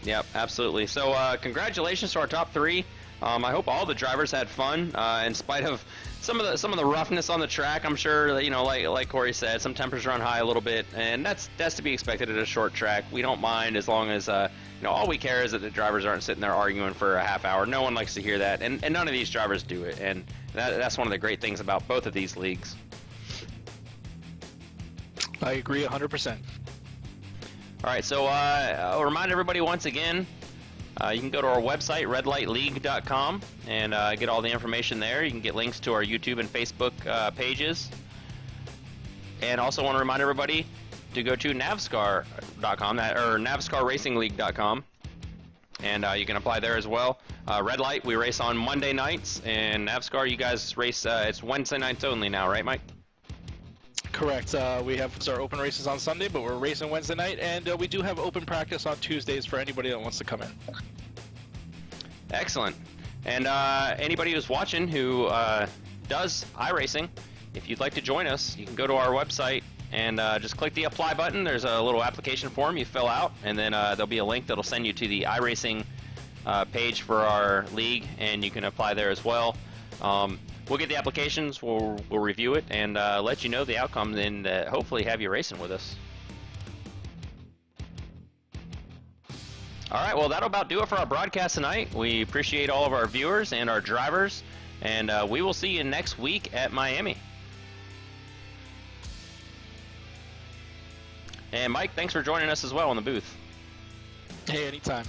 Yep, absolutely. So congratulations to our top 3. I hope all the drivers had fun, in spite of some of the roughness on the track. I'm sure that, like Corey said, some temperatures run high a little bit, and that's to be expected at a short track. We don't mind as long as all we care is that the drivers aren't sitting there arguing for a half hour. No one likes to hear that, and none of these drivers do it, and that's one of the great things about both of these leagues.
I agree 100%.
All right, so I'll remind everybody once again, you can go to our website, redlightleague.com, and get all the information there. You can get links to our YouTube and Facebook pages. And also want to remind everybody to go to NAVSCAR.com, or NAVSCARRacingLeague.com, and you can apply there as well. Red Light, we race on Monday nights, and NAVSCAR, you guys race, it's Wednesday nights only now, right, Mike?
Correct. We have our open races on Sunday, but we're racing Wednesday night, and we do have open practice on Tuesdays for anybody that wants to come in.
Excellent. And anybody who's watching who does iRacing, if you'd like to join us, you can go to our website and just click the apply button. There's a little application form you fill out, and then there'll be a link that'll send you to the iRacing page for our league, and you can apply there as well. We'll get the applications, we'll review it, and let you know the outcome, and hopefully have you racing with us. All right, well, that'll about do it for our broadcast tonight. We appreciate all of our viewers and our drivers, and we will see you next week at Miami. And Mike, thanks for joining us as well in the booth.
Hey, anytime.